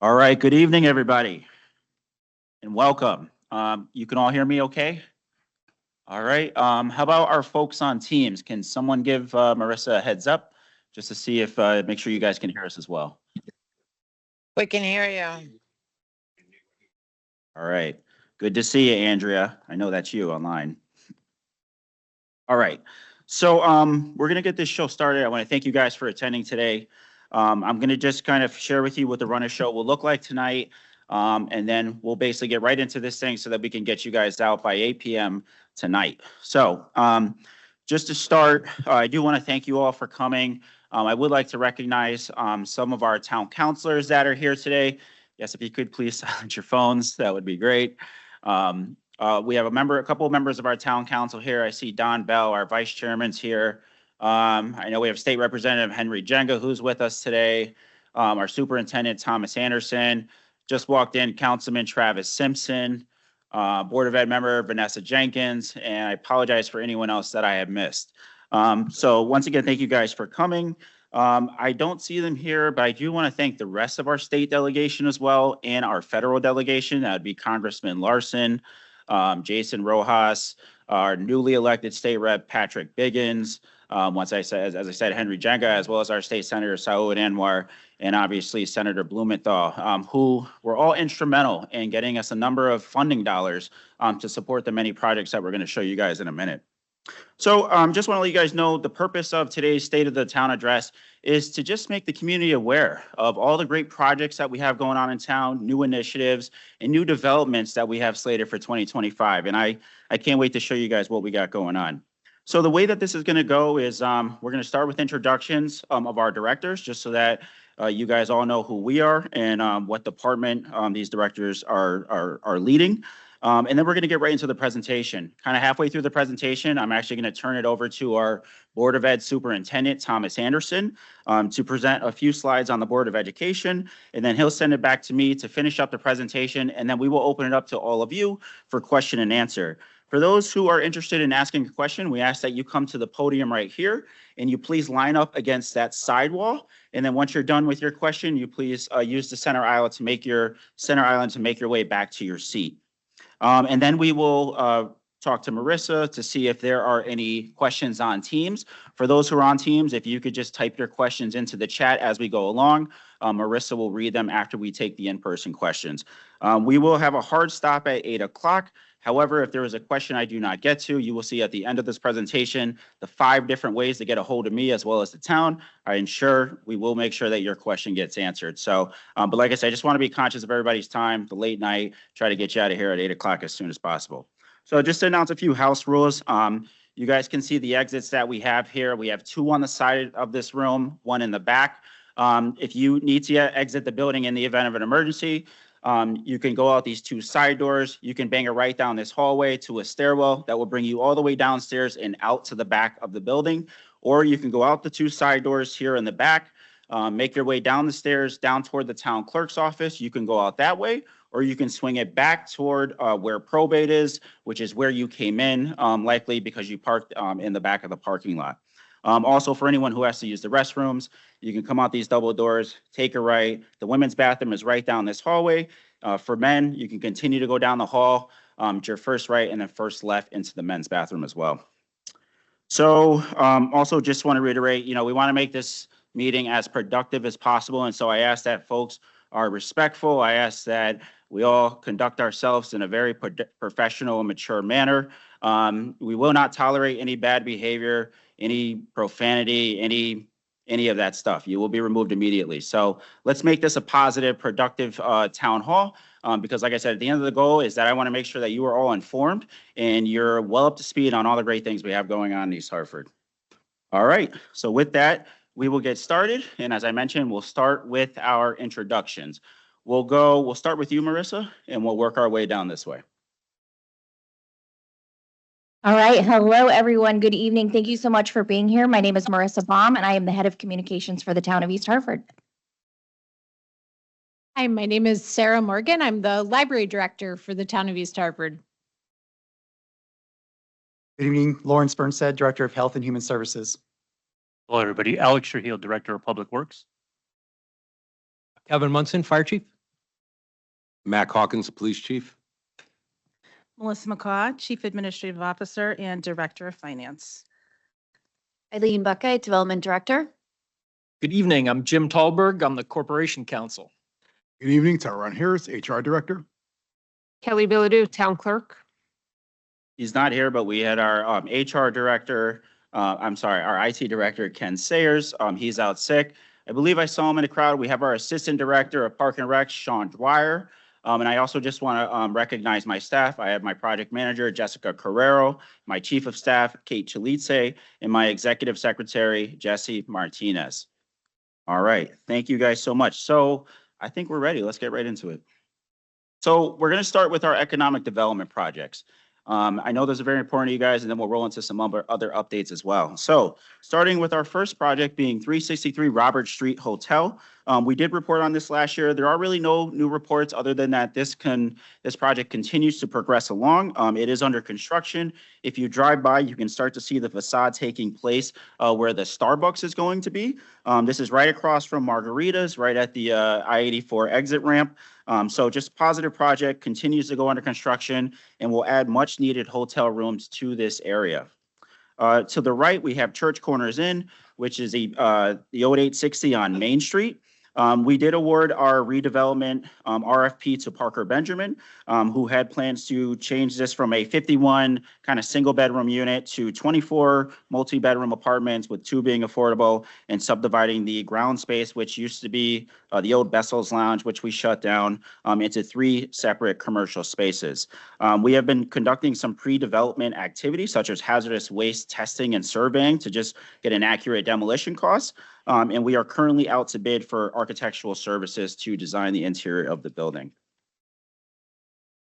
All right, good evening, everybody, and welcome. You can all hear me okay? All right, how about our folks on Teams? Can someone give Marissa a heads up just to see if, make sure you guys can hear us as well? We can hear you. All right, good to see you, Andrea. I know that's you online. All right, so we're gonna get this show started. I want to thank you guys for attending today. I'm gonna just kind of share with you what the run of show will look like tonight. And then we'll basically get right into this thing so that we can get you guys out by 8 p.m. tonight. So just to start, I do want to thank you all for coming. I would like to recognize some of our town councilors that are here today. Yes, if you could please silence your phones, that would be great. We have a couple of members of our town council here. I see Don Bell, our vice chairman's here. I know we have State Representative Henry Jenga, who's with us today. Our superintendent, Thomas Anderson. Just walked in, Councilman Travis Simpson, Board of Ed member Vanessa Jenkins, and I apologize for anyone else that I have missed. So once again, thank you guys for coming. I don't see them here, but I do want to thank the rest of our state delegation as well and our federal delegation. That would be Congressman Larson, Jason Rojas, our newly elected state rep, Patrick Biggins, as I said, Henry Jenga, as well as our state senator, Saud Anwar, and obviously Senator Blumenthal, who were all instrumental in getting us a number of funding dollars to support the many projects that we're going to show you guys in a minute. So just want to let you guys know the purpose of today's State of the Town address is to just make the community aware of all the great projects that we have going on in town, new initiatives, and new developments that we have slated for 2025. And I can't wait to show you guys what we got going on. So the way that this is going to go is we're going to start with introductions of our directors, just so that you guys all know who we are and what department these directors are leading. And then we're going to get right into the presentation. Kind of halfway through the presentation, I'm actually going to turn it over to our Board of Ed Superintendent, Thomas Anderson, to present a few slides on the Board of Education, and then he'll send it back to me to finish up the presentation, and then we will open it up to all of you for question and answer. For those who are interested in asking a question, we ask that you come to the podium right here, and you please line up against that sidewall. And then once you're done with your question, you please use the center island to make your way back to your seat. And then we will talk to Marissa to see if there are any questions on Teams. For those who are on Teams, if you could just type your questions into the chat as we go along, Marissa will read them after we take the in-person questions. We will have a hard stop at 8 o'clock. However, if there is a question I do not get to, you will see at the end of this presentation the 5 different ways to get a hold of me as well as the town. I ensure we will make sure that your question gets answered. So, but like I said, I just want to be conscious of everybody's time, the late night, try to get you out of here at 8 o'clock as soon as possible. So just to announce a few house rules, you guys can see the exits that we have here. We have 2 on the side of this room, 1 in the back. If you need to exit the building in the event of an emergency, you can go out these 2 side doors. You can bang it right down this hallway to a stairwell that will bring you all the way downstairs and out to the back of the building. Or you can go out the 2 side doors here in the back, make your way down the stairs, down toward the town clerk's office. You can go out that way, or you can swing it back toward where probate is, which is where you came in, likely because you parked in the back of the parking lot. Also, for anyone who has to use the restrooms, you can come out these double doors, take a right. The women's bathroom is right down this hallway. For men, you can continue to go down the hall to your first right and then first left into the men's bathroom as well. So also just want to reiterate, we want to make this meeting as productive as possible. And so I ask that folks are respectful. I ask that we all conduct ourselves in a very professional and mature manner. We will not tolerate any bad behavior, any profanity, any of that stuff. You will be removed immediately. So let's make this a positive, productive town hall, because like I said, at the end of the goal is that I want to make sure that you are all informed and you're well up to speed on all the great things we have going on in East Hartford. All right, so with that, we will get started. And as I mentioned, we'll start with our introductions. We'll start with you, Marissa, and we'll work our way down this way. All right. Hello, everyone. Good evening. Thank you so much for being here. My name is Marissa Baum, and I am the head of communications for the town of East Hartford. Hi, my name is Sarah Morgan. I'm the library director for the town of East Hartford. Good evening, Lawrence Burnstead, Director of Health and Human Services. Hello, everybody. Alex Trujillo, Director of Public Works. Kevin Munson, Fire Chief. Mac Hawkins, Police Chief. Melissa McCaw, Chief Administrative Officer and Director of Finance. Eileen Buckeye, Development Director. Good evening. I'm Jim Tallberg. I'm the Corporation Counsel. Good evening, Tyrone Harris, HR Director. Kelly Billadu, Town Clerk. He's not here, but we had our HR director, our IT director, Ken Sayers. He's out sick. I believe I saw him in the crowd. We have our Assistant Director of Park and Rec, Sean Dwyer. And I also just want to recognize my staff. I have my project manager, Jessica Carrero, my chief of staff, Kate Chalitze, and my executive secretary, Jesse Martinez. All right, thank you guys so much. So I think we're ready. Let's get right into it. So we're going to start with our economic development projects. I know those are very important to you guys, and then we'll roll into some other updates as well. So starting with our first project being 363 Robert Street Hotel. We did report on this last year. There are really no new reports other than that this project continues to progress along. It is under construction. If you drive by, you can start to see the facade taking place where the Starbucks is going to be. This is right across from Margarita's, right at the I-84 exit ramp. So just positive project, continues to go under construction, and will add much needed hotel rooms to this area. To the right, we have Church Corners Inn, which is the old 860 on Main Street. We did award our redevelopment RFP to Parker Benjamin, who had plans to change this from a 51 kind of single bedroom unit to 24 multi-bedroom apartments, with 2 being affordable, and subdividing the ground space, which used to be the old Bessel's Lounge, which we shut down, into 3 separate commercial spaces. We have been conducting some pre-development activities such as hazardous waste testing and surveying to just get an accurate demolition cost. And we are currently out to bid for architectural services to design the interior of the building.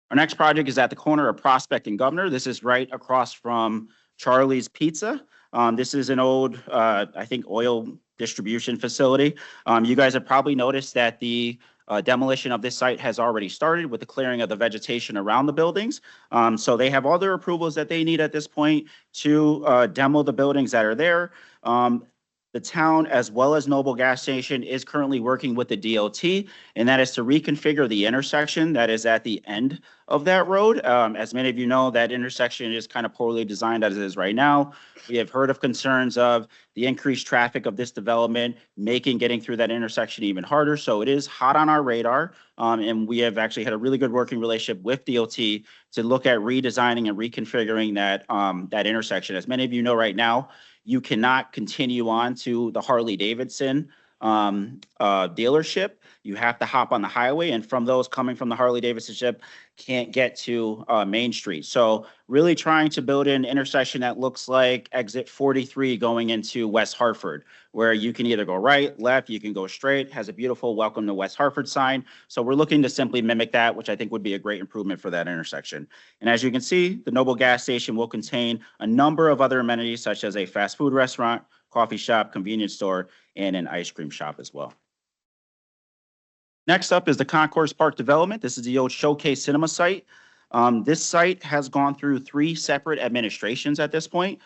Our next project is at the corner of Prospect and Governor. This is right across from Charlie's Pizza. This is an old, I think, oil distribution facility. You guys have probably noticed that the demolition of this site has already started with the clearing of the vegetation around the buildings. So they have all their approvals that they need at this point to demo the buildings that are there. The town, as well as Noble Gas Station, is currently working with the DOT, and that is to reconfigure the intersection that is at the end of that road. As many of you know, that intersection is kind of poorly designed as it is right now. We have heard of concerns of the increased traffic of this development, making getting through that intersection even harder. So it is hot on our radar, and we have actually had a really good working relationship with DOT to look at redesigning and reconfiguring that intersection. As many of you know right now, you cannot continue on to the Harley-Davidson dealership. You have to hop on the highway, and from those coming from the Harley-Davidson ship can't get to Main Street. So really trying to build an intersection that looks like exit 43 going into West Hartford, where you can either go right, left, you can go straight, has a beautiful welcome to West Hartford sign. So we're looking to simply mimic that, which I think would be a great improvement for that intersection. And as you can see, the Noble Gas Station will contain a number of other amenities such as a fast food restaurant, coffee shop, convenience store, and an ice cream shop as well. Next up is the Concourse Park development. This is the old Showcase Cinema site. This site has gone through 3 separate administrations at this point.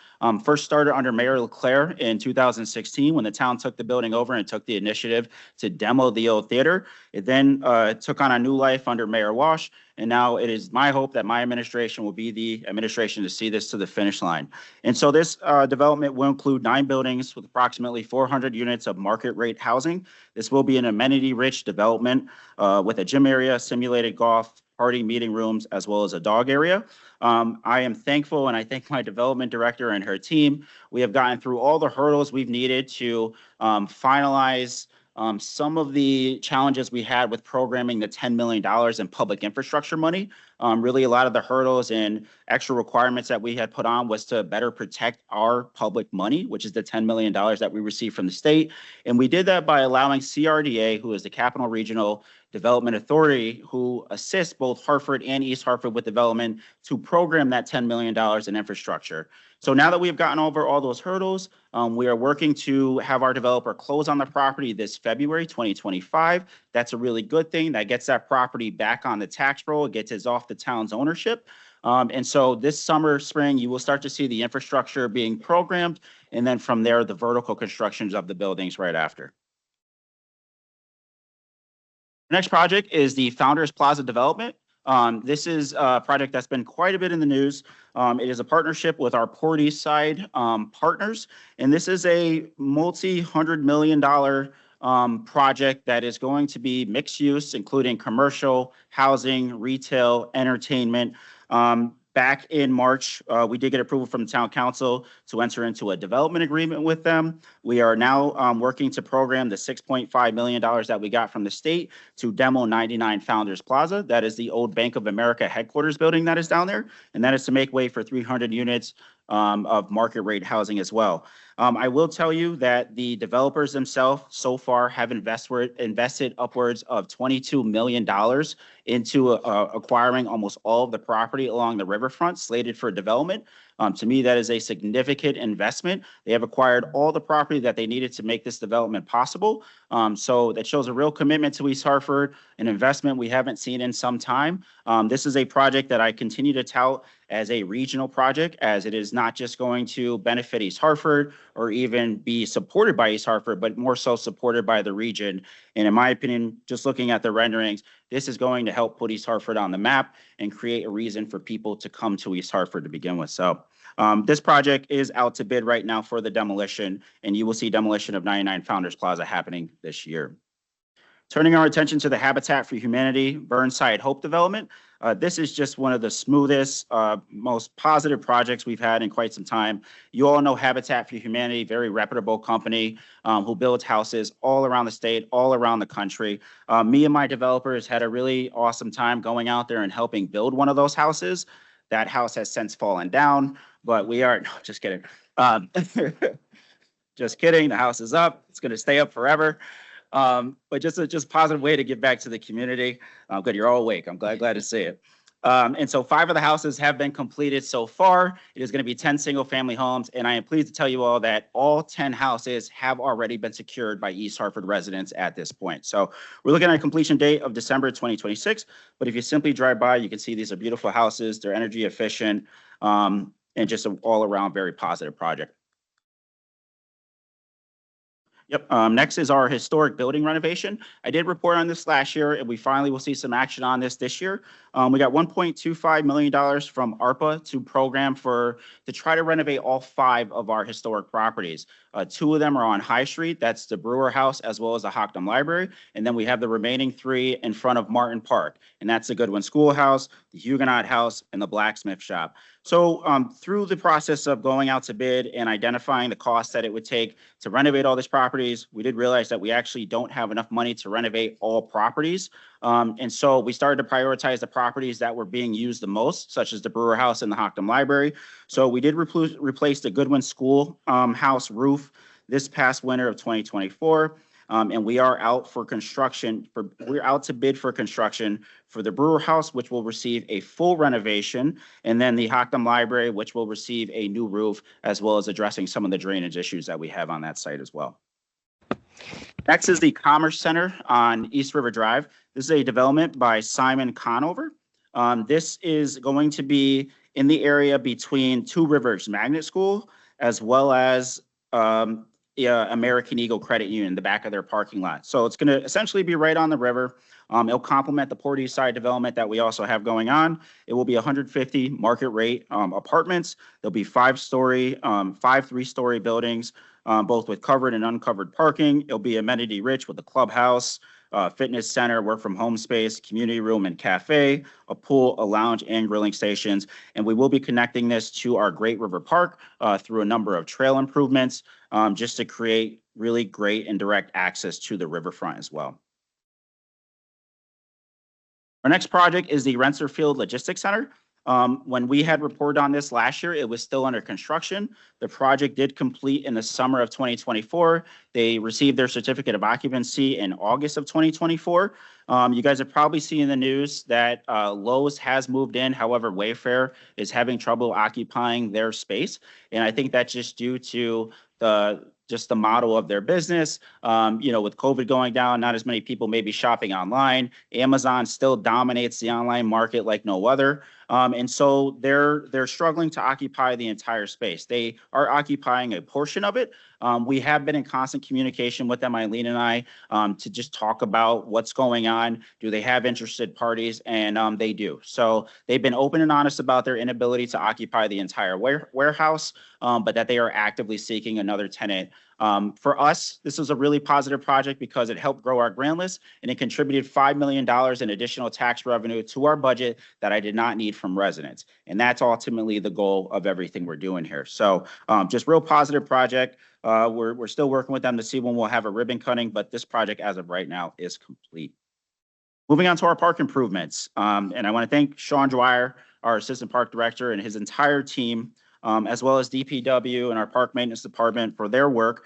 First started under Mayor Leclerc in 2016 when the town took the building over and took the initiative to demo the old theater. It then took on a new life under Mayor Walsh, and now it is my hope that my administration will be the administration to see this to the finish line. And so this development will include 9 buildings with approximately 400 units of market rate housing. This will be an amenity-rich development with a gym area, simulated golf, party meeting rooms, as well as a dog area. I am thankful, and I thank my development director and her team. We have gotten through all the hurdles we've needed to finalize some of the challenges we had with programming the $10 million in public infrastructure money. Really, a lot of the hurdles and extra requirements that we had put on was to better protect our public money, which is the $10 million that we received from the state. And we did that by allowing CRDA, who is the Capital Regional Development Authority, who assists both Hartford and East Hartford with development, to program that $10 million in infrastructure. So now that we've gotten over all those hurdles, we are working to have our developer close on the property this February 2025. That's a really good thing. That gets that property back on the tax roll. It gets it off the town's ownership. And so this summer, spring, you will start to see the infrastructure being programmed, and then from there, the vertical constructions of the buildings right after. Next project is the Founders Plaza development. This is a project that's been quite a bit in the news. It is a partnership with our Port East Side partners, and this is a multi-$100 million project that is going to be mixed use, including commercial, housing, retail, entertainment. Back in March, we did get approval from the town council to enter into a development agreement with them. We are now working to program the $6.5 million that we got from the state to demo 99 Founders Plaza. That is the old Bank of America headquarters building that is down there. And that is to make way for 300 units of market rate housing as well. I will tell you that the developers themselves so far have invested upwards of $22 million into acquiring almost all of the property along the riverfront slated for development. To me, that is a significant investment. They have acquired all the property that they needed to make this development possible. So that shows a real commitment to East Hartford, an investment we haven't seen in some time. This is a project that I continue to tout as a regional project, as it is not just going to benefit East Hartford or even be supported by East Hartford, but more so supported by the region. And in my opinion, just looking at the renderings, this is going to help put East Hartford on the map and create a reason for people to come to East Hartford to begin with. So this project is out to bid right now for the demolition, and you will see demolition of 99 Founders Plaza happening this year. Turning our attention to the Habitat for Humanity Burnside Hope development. This is just one of the smoothest, most positive projects we've had in quite some time. You all know Habitat for Humanity, very reputable company who builds houses all around the state, all around the country. Me and my developers had a really awesome time going out there and helping build one of those houses. That house has since fallen down, but we are, no, just kidding. Just kidding, the house is up. It's gonna stay up forever. But just a positive way to give back to the community. Good, you're all awake. I'm glad to see it. And so 5 of the houses have been completed so far. It is going to be 10 single-family homes, and I am pleased to tell you all that all 10 houses have already been secured by East Hartford residents at this point. So we're looking at a completion date of December 2026. But if you simply drive by, you can see these are beautiful houses. They're energy efficient, and just an all-around very positive project. Yep. Next is our historic building renovation. I did report on this last year, and we finally will see some action on this year. We got $1.25 million from ARPA to program to try to renovate all 5 of our historic properties. 2 of them are on High Street. That's the Brewer House as well as the Hockdom Library. And then we have the remaining 3 in front of Martin Park. And that's the Goodwin Schoolhouse, the Huguenot House, and the Blacksmith Shop. So through the process of going out to bid and identifying the cost that it would take to renovate all these properties, we did realize that we actually don't have enough money to renovate all properties. And so we started to prioritize the properties that were being used the most, such as the Brewer House and the Hockdom Library. So we did replace the Goodwin Schoolhouse roof this past winter of 2024. And we are out for construction. We're out to bid for construction for the Brewer House, which will receive a full renovation, and then the Hockdom Library, which will receive a new roof, as well as addressing some of the drainage issues that we have on that site as well. Next is the Commerce Center on East River Drive. This is a development by Simon Conover. This is going to be in the area between Two Rivers Magnet School, as well as American Eagle Credit Union, the back of their parking lot. So it's going to essentially be right on the river. It'll complement the Port East Side development that we also have going on. It will be 150 market rate apartments. There'll be 5 3-story buildings, both with covered and uncovered parking. It'll be amenity rich with a clubhouse, fitness center, work from home space, community room and cafe, a pool, a lounge, and grilling stations. And we will be connecting this to our Great River Park through a number of trail improvements, just to create really great and direct access to the riverfront as well. Our next project is the Rensselaer Logistics Center. When we had reported on this last year, it was still under construction. The project did complete in the summer of 2024. They received their certificate of occupancy in August of 2024. You guys have probably seen in the news that Lowe's has moved in. However, Wayfair is having trouble occupying their space. And I think that's just due to the just the model of their business. With COVID going down, not as many people may be shopping online. Amazon still dominates the online market like no other. And so they're struggling to occupy the entire space. They are occupying a portion of it. We have been in constant communication with them, Eileen and I, to just talk about what's going on. Do they have interested parties? And they do. So they've been open and honest about their inability to occupy the entire warehouse, but that they are actively seeking another tenant. For us, this was a really positive project because it helped grow our grant list and it contributed $5 million in additional tax revenue to our budget that I did not need from residents. And that's ultimately the goal of everything we're doing here. So just real positive project. We're still working with them to see when we'll have a ribbon cutting, but this project as of right now is complete. Moving on to our park improvements. And I want to thank Sean Dwyer, our assistant park director, and his entire team, as well as DPW and our park maintenance department for their work.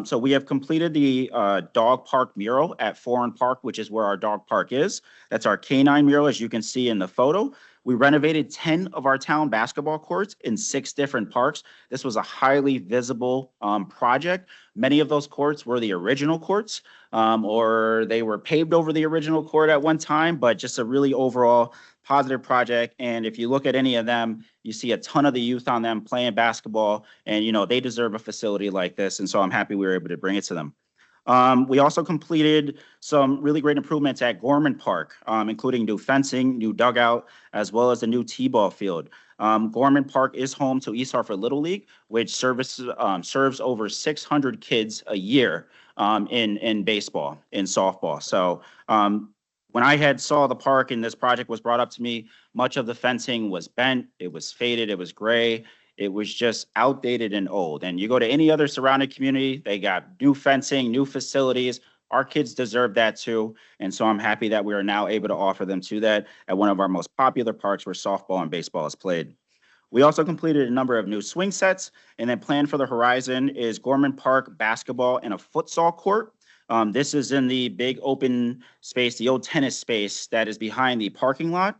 So we have completed the dog park mural at Foreign Park, which is where our dog park is. That's our canine mural, as you can see in the photo. We renovated 10 of our town basketball courts in 6 different parks. This was a highly visible project. Many of those courts were the original courts, or they were paved over the original court at one time, but just a really overall positive project. And if you look at any of them, you see a ton of the youth on them playing basketball, and they deserve a facility like this. And so I'm happy we were able to bring it to them. We also completed some really great improvements at Gorman Park, including new fencing, new dugout, as well as a new T-ball field. Gorman Park is home to East Hartford Little League, which serves over 600 kids a year in baseball, in softball. So when I saw the park and this project was brought up to me, much of the fencing was bent, it was faded, it was gray. It was just outdated and old. And you go to any other surrounding community, they got new fencing, new facilities. Our kids deserve that too. And so I'm happy that we are now able to offer them to that at one of our most popular parks where softball and baseball is played. We also completed a number of new swing sets, and then planned for the horizon is Gorman Park basketball and a futsal court. This is in the big open space, the old tennis space that is behind the parking lot.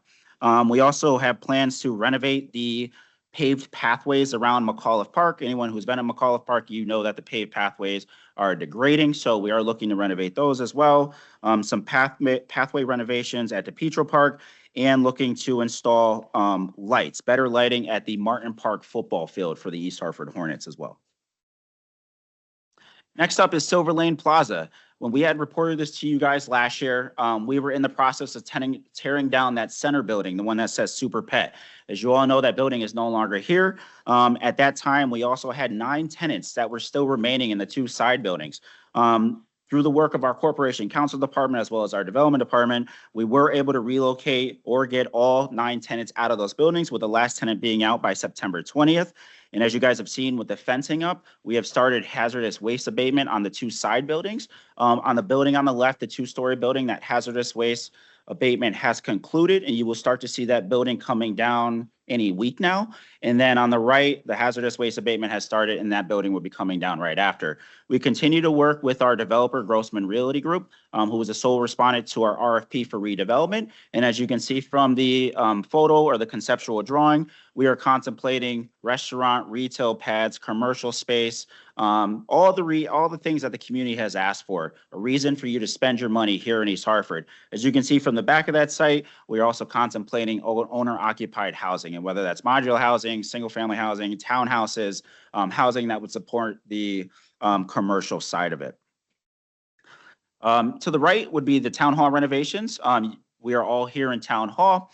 We also have plans to renovate the paved pathways around McAuliffe Park. Anyone who's been in McAuliffe Park, you know that the paved pathways are degrading, so we are looking to renovate those as well. Some pathway renovations at DePietro Park, and looking to install lights, better lighting at the Martin Park football field for the East Hartford Hornets as well. Next up is Silver Lane Plaza. When we had reported this to you guys last year, we were in the process of tearing down that center building, the one that says Super Pet. As you all know, that building is no longer here. At that time, we also had 9 tenants that were still remaining in the 2 side buildings. Through the work of our corporation council department, as well as our development department, we were able to relocate or get all 9 tenants out of those buildings, with the last tenant being out by September 20th. And as you guys have seen with the fencing up, we have started hazardous waste abatement on the 2 side buildings. On the building on the left, the 2-story building, that hazardous waste abatement has concluded, and you will start to see that building coming down any week now. And then on the right, the hazardous waste abatement has started, and that building will be coming down right after. We continue to work with our developer, Grossman Realty Group, who was a sole respondent to our RFP for redevelopment. And as you can see from the photo or the conceptual drawing, we are contemplating restaurant, retail pads, commercial space, all the things that the community has asked for, a reason for you to spend your money here in East Hartford. As you can see from the back of that site, we are also contemplating owner-occupied housing, and whether that's modular housing, single-family housing, townhouses, housing that would support the commercial side of it. To the right would be the town hall renovations. We are all here in town hall.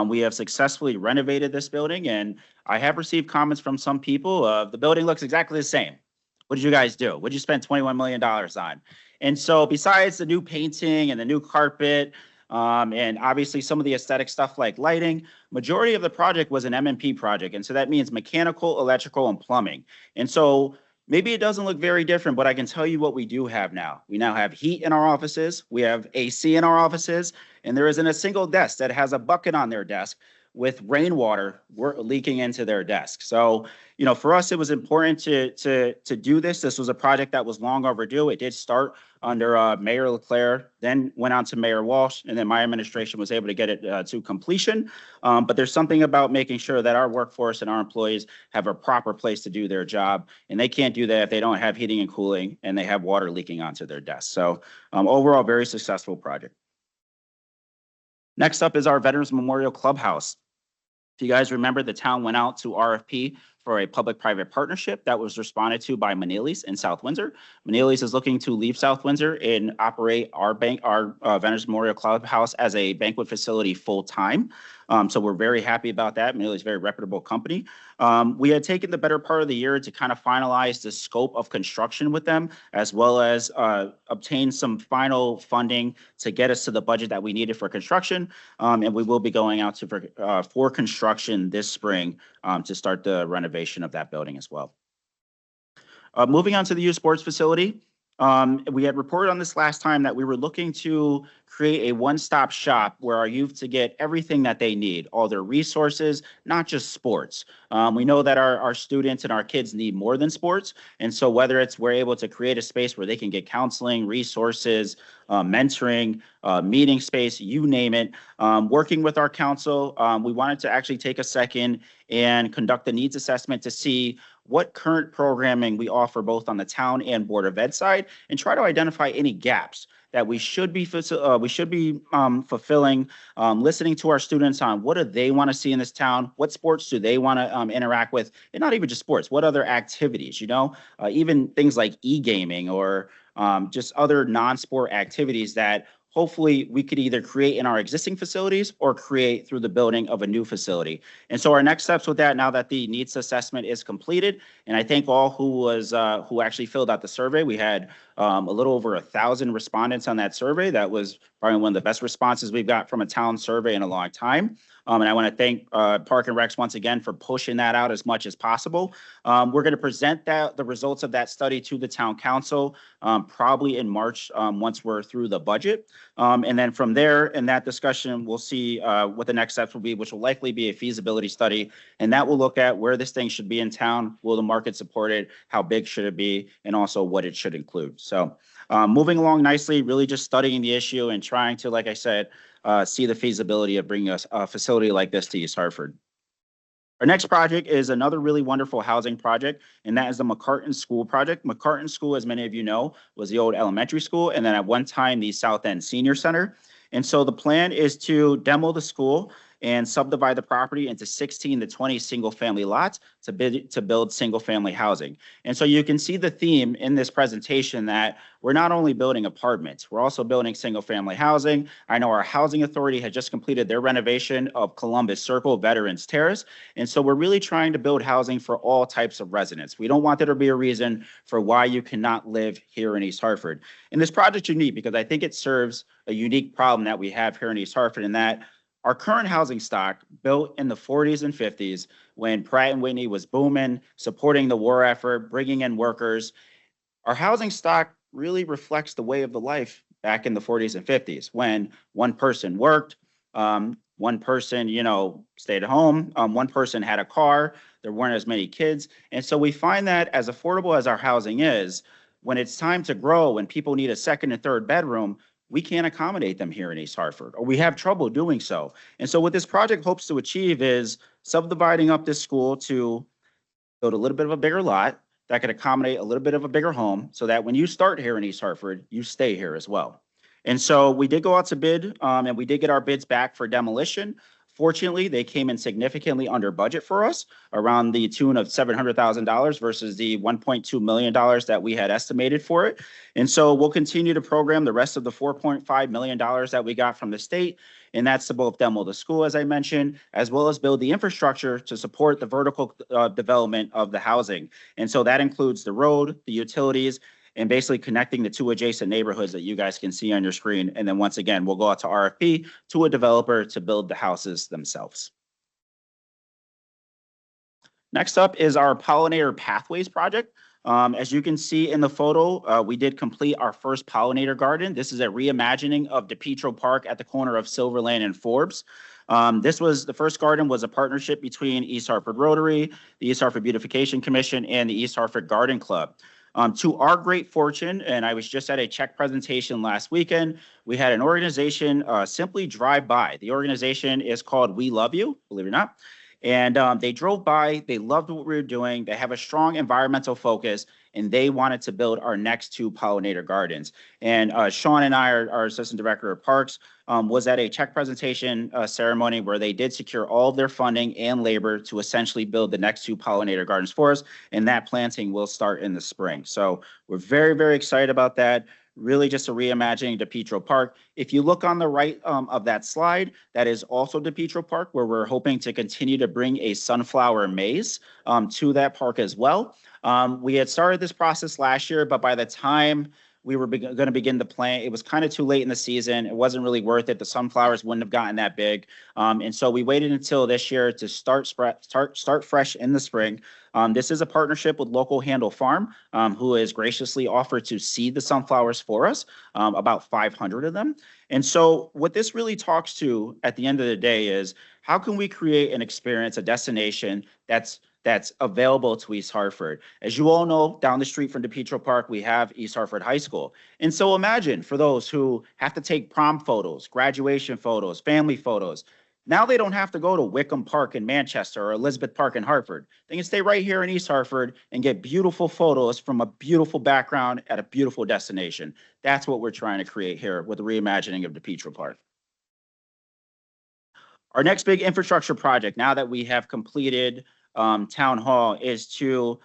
We have successfully renovated this building, and I have received comments from some people of the building looks exactly the same. What did you guys do? What did you spend $21 million on? And so besides the new painting and the new carpet, and obviously some of the aesthetic stuff like lighting, majority of the project was an M&P project. And so that means mechanical, electrical, and plumbing. And so maybe it doesn't look very different, but I can tell you what we do have now. We now have heat in our offices. We have AC in our offices, and there isn't a single desk that has a bucket on their desk with rainwater leaking into their desk. So, for us, it was important to do this. This was a project that was long overdue. It did start under Mayor Leclerc, then went on to Mayor Walsh, and then my administration was able to get it to completion. But there's something about making sure that our workforce and our employees have a proper place to do their job, and they can't do that if they don't have heating and cooling and they have water leaking onto their desks. So overall, very successful project. Next up is our Veterans Memorial Clubhouse. If you guys remember, the town went out to RFP for a public-private partnership that was responded to by Manili's in South Windsor. Manili's is looking to leave South Windsor and operate our Veterans Memorial Clubhouse as a banquet facility full-time. So we're very happy about that. Manili's a very reputable company. We had taken the better part of the year to kind of finalize the scope of construction with them, as well as obtain some final funding to get us to the budget that we needed for construction. And we will be going out to for construction this spring to start the renovation of that building as well. Moving on to the youth sports facility. We had reported on this last time that we were looking to create a one-stop shop where our youth to get everything that they need, all their resources, not just sports. We know that our students and our kids need more than sports. And so whether it's we're able to create a space where they can get counseling, resources, mentoring, meeting space, you name it. Working with our council, we wanted to actually take a second and conduct a needs assessment to see what current programming we offer both on the town and Board of Ed side, and try to identify any gaps that we should be fulfilling, listening to our students on what do they want to see in this town, what sports do they want to interact with, and not even just sports, what other activities, even things like e-gaming or just other non-sport activities that hopefully we could either create in our existing facilities or create through the building of a new facility. And so our next steps with that, now that the needs assessment is completed, and I thank all who actually filled out the survey. We had a little over 1,000 respondents on that survey. That was probably one of the best responses we've got from a town survey in a long time. And I want to thank Park and Recs once again for pushing that out as much as possible. We're going to present the results of that study to the town council probably in March once we're through the budget. And then from there, in that discussion, we'll see what the next steps will be, which will likely be a feasibility study. And that will look at where this thing should be in town. Will the market support it? How big should it be? And also what it should include. So moving along nicely, really just studying the issue and trying to, like I said, see the feasibility of bringing us a facility like this to East Hartford. Our next project is another really wonderful housing project, and that is the McCartan School project. McCartan School, as many of you know, was the old elementary school, and then at one time the South End Senior Center. And so the plan is to demo the school and subdivide the property into 16 to 20 single-family lots to build single-family housing. And so you can see the theme in this presentation that we're not only building apartments, we're also building single-family housing. I know our housing authority had just completed their renovation of Columbus Circle Veterans Terrace. And so we're really trying to build housing for all types of residents. We don't want there to be a reason for why you cannot live here in East Hartford. And this project's unique because I think it serves a unique problem that we have here in East Hartford, in that our current housing stock, built in the 40s and 50s, when Pratt & Whitney was booming, supporting the war effort, bringing in workers, our housing stock really reflects the way of the life back in the 40s and 50s, when one person worked, one person, stayed at home, one person had a car, there weren't as many kids. And so we find that as affordable as our housing is, when it's time to grow, when people need a second and third bedroom, we can't accommodate them here in East Hartford, or we have trouble doing so. And so what this project hopes to achieve is subdividing up this school to build a little bit of a bigger lot that could accommodate a little bit of a bigger home, so that when you start here in East Hartford, you stay here as well. And so we did go out to bid, and we did get our bids back for demolition. Fortunately, they came in significantly under budget for us, around the tune of $700,000 versus the $1.2 million that we had estimated for it. And so we'll continue to program the rest of the $4.5 million that we got from the state. And that's to both demo the school, as I mentioned, as well as build the infrastructure to support the vertical development of the housing. And so that includes the road, the utilities, and basically connecting the two adjacent neighborhoods that you guys can see on your screen. And then once again, we'll go out to RFP to a developer to build the houses themselves. Next up is our Pollinator Pathways project. As you can see in the photo, we did complete our first pollinator garden. This is a reimagining of DePietro Park at the corner of Silverland and Forbes. The first garden was a partnership between East Hartford Rotary, the East Hartford Beautification Commission, and the East Hartford Garden Club. To our great fortune, and I was just at a check presentation last weekend, we had an organization simply drive by. The organization is called We Love You, believe it or not. And they drove by, they loved what we were doing, they have a strong environmental focus, and they wanted to build our next 2 pollinator gardens. And Sean and I, our Assistant Director of Parks, was at a check presentation ceremony where they did secure all of their funding and labor to essentially build the next 2 pollinator gardens for us, and that planting will start in the spring. So we're very, very excited about that. Really just a reimagining DePietro Park. If you look on the right of that slide, that is also DePietro Park, where we're hoping to continue to bring a sunflower maze to that park as well. We had started this process last year, but by the time we were going to begin the plant, it was kind of too late in the season. It wasn't really worth it. The sunflowers wouldn't have gotten that big. And so we waited until this year to start fresh in the spring. This is a partnership with Local Handle Farm, who has graciously offered to seed the sunflowers for us, about 500 of them. And so what this really talks to at the end of the day is how can we create an experience, a destination that's available to East Hartford. As you all know, down the street from DePietro Park, we have East Hartford High School. And so imagine for those who have to take prom photos, graduation photos, family photos, now they don't have to go to Wickham Park in Manchester or Elizabeth Park in Hartford. They can stay right here in East Hartford and get beautiful photos from a beautiful background at a beautiful destination. That's what we're trying to create here with the reimagining of DePietro Park. Our next big infrastructure project, now that we have completed Town Hall, is to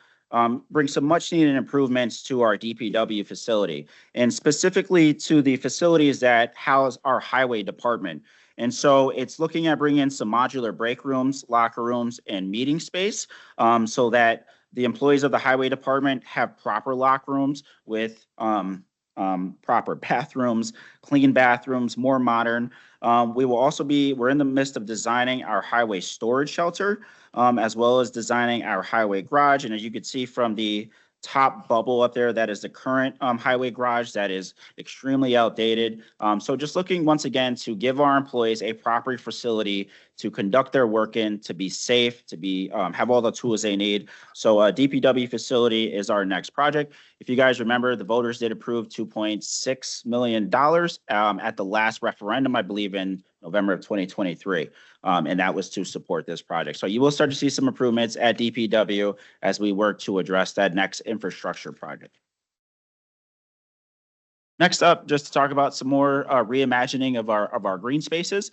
bring some much needed improvements to our DPW facility, and specifically to the facilities that house our highway department. And so it's looking at bringing in some modular break rooms, locker rooms, and meeting space so that the employees of the highway department have proper locker rooms with proper bathrooms, clean bathrooms, more modern. We're in the midst of designing our highway storage shelter, as well as designing our highway garage. And as you can see from the top bubble up there, that is the current highway garage that is extremely outdated. So just looking once again to give our employees a proper facility to conduct their work in, to be safe, to be have all the tools they need. So a DPW facility is our next project. If you guys remember, the voters did approve $2.6 million at the last referendum, I believe in November of 2023. And that was to support this project. So you will start to see some improvements at DPW as we work to address that next infrastructure project. Next up, just to talk about some more reimagining of our green spaces.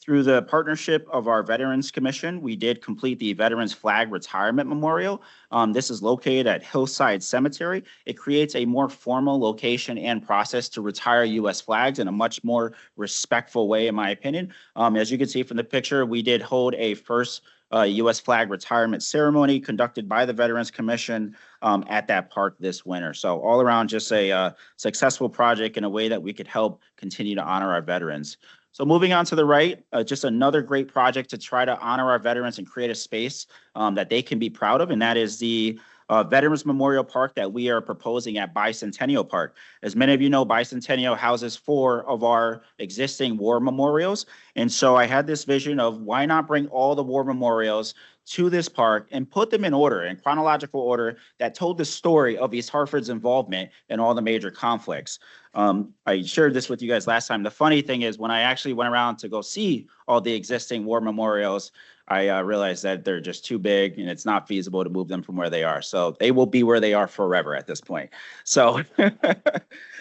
Through the partnership of our Veterans Commission, we did complete the Veterans Flag Retirement Memorial. This is located at Hillside Cemetery. It creates a more formal location and process to retire U.S. flags in a much more respectful way, in my opinion. As you can see from the picture, we did hold a first U.S. flag retirement ceremony conducted by the Veterans Commission at that park this winter. So all around, just a successful project in a way that we could help continue to honor our veterans. So moving on to the right, just another great project to try to honor our veterans and create a space that they can be proud of, and that is the Veterans Memorial Park that we are proposing at Bicentennial Park. As many of you know, Bicentennial houses 4 of our existing war memorials. And so I had this vision of why not bring all the war memorials to this park and put them in order, in chronological order, that told the story of East Hartford's involvement in all the major conflicts. I shared this with you guys last time. The funny thing is when I actually went around to go see all the existing war memorials, I realized that they're just too big and it's not feasible to move them from where they are. So they will be where they are forever at this point. So,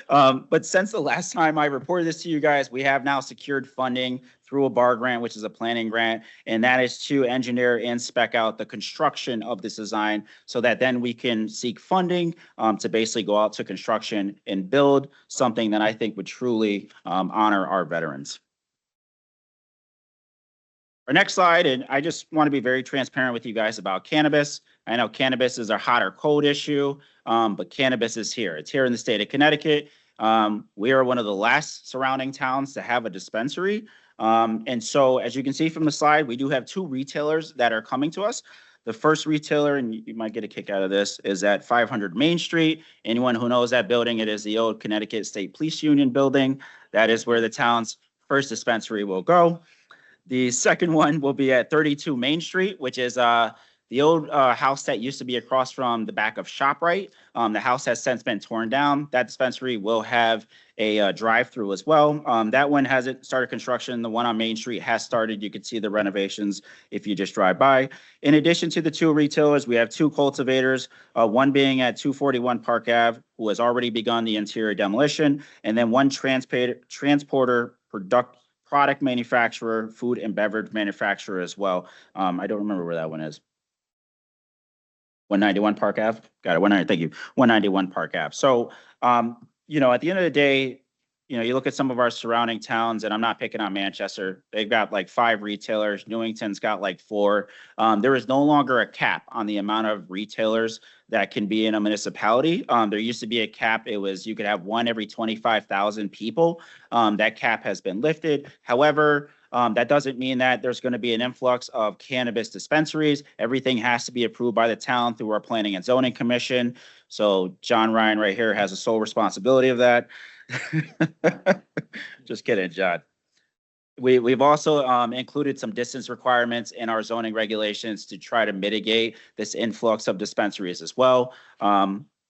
but since the last time I reported this to you guys, we have now secured funding through a BAR grant, which is a planning grant, and that is to engineer and spec out the construction of this design so that then we can seek funding to basically go out to construction and build something that I think would truly honor our veterans. Our next slide, and I just want to be very transparent with you guys about cannabis. I know cannabis is a hot or cold issue, but cannabis is here. It's here in the state of Connecticut. We are one of the last surrounding towns to have a dispensary. And so as you can see from the slide, we do have 2 retailers that are coming to us. The first retailer, and you might get a kick out of this, is at 500 Main Street. Anyone who knows that building, it is the old Connecticut State Police Union building. That is where the town's first dispensary will go. The second one will be at 32 Main Street, which is the old house that used to be across from the back of ShopRite. The house has since been torn down. That dispensary will have a drive-through as well. That one hasn't started construction. The one on Main Street has started. You can see the renovations if you just drive by. In addition to the two retailers, we have two cultivators, one being at 241 Park Ave, who has already begun the interior demolition, and then one transporter product manufacturer, food and beverage manufacturer as well. I don't remember where that one is. 191 Park Ave. Got it. 190. Thank you. 191 Park Ave. So, at the end of the day, you look at some of our surrounding towns, and I'm not picking on Manchester. They've got like 5 retailers. Newington's got like 4. There is no longer a cap on the amount of retailers that can be in a municipality. There used to be a cap. It was you could have one every 25,000 people. That cap has been lifted. However, that doesn't mean that there's going to be an influx of cannabis dispensaries. Everything has to be approved by the town through our Planning and Zoning Commission. So John Ryan right here has the sole responsibility of that. Just kidding, John. We've also included some distance requirements in our zoning regulations to try to mitigate this influx of dispensaries as well.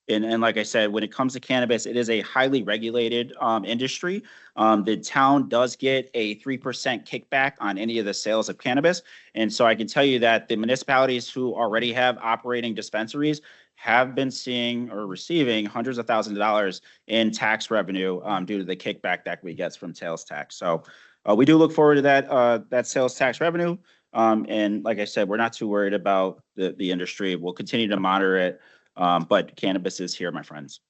And like I said, when it comes to cannabis, it is a highly regulated industry. The town does get a 3% kickback on any of the sales of cannabis. And so I can tell you that the municipalities who already have operating dispensaries have been seeing or receiving hundreds of thousands of dollars in tax revenue due to the kickback that we get from sales tax. So we do look forward to that sales tax revenue. And like I said, we're not too worried about the industry. We'll continue to monitor it. But cannabis is here, my friends.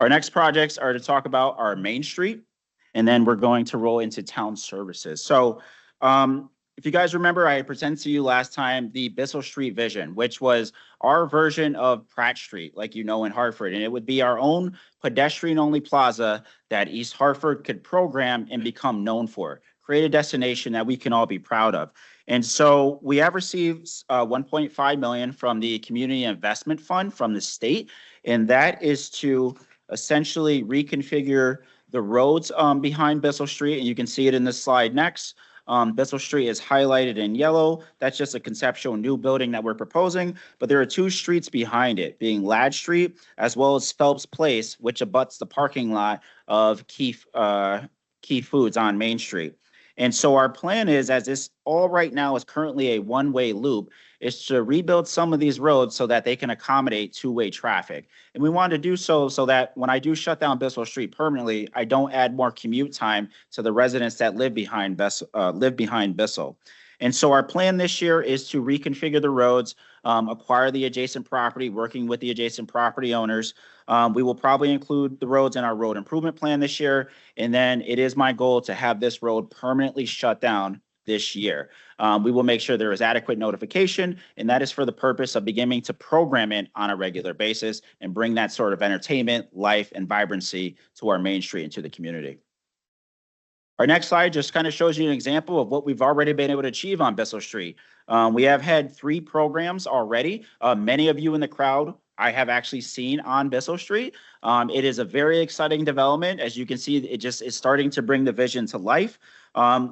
Our next projects are to talk about our Main Street, and then we're going to roll into town services. So if you guys remember, I presented to you last time the Bissell Street vision, which was our version of Pratt Street, like in Hartford. And it would be our own pedestrian-only plaza that East Hartford could program and become known for. Create a destination that we can all be proud of. And so we have received $1.5 million from the Community Investment Fund from the state, and that is to essentially reconfigure the roads behind Bissell Street, and you can see it in this slide next. Bissell Street is highlighted in yellow. That's just a conceptual new building that we're proposing, but there are 2 streets behind it, being Ladd Street as well as Phelps Place, which abuts the parking lot of Key Foods on Main Street. And so our plan is, as this all right now is currently a one-way loop, is to rebuild some of these roads so that they can accommodate 2-way traffic. And we want to do so that when I do shut down Bissell Street permanently, I don't add more commute time to the residents that live behind Bissell. And so our plan this year is to reconfigure the roads, acquire the adjacent property, working with the adjacent property owners. We will probably include the roads in our road improvement plan this year. And then it is my goal to have this road permanently shut down this year. We will make sure there is adequate notification, and that is for the purpose of beginning to program it on a regular basis and bring that sort of entertainment, life, and vibrancy to our Main Street and to the community. Our next slide just kind of shows you an example of what we've already been able to achieve on Bissell Street. We have had 3 programs already. Many of you in the crowd I have actually seen on Bissell Street. It is a very exciting development. As you can see, it just is starting to bring the vision to life.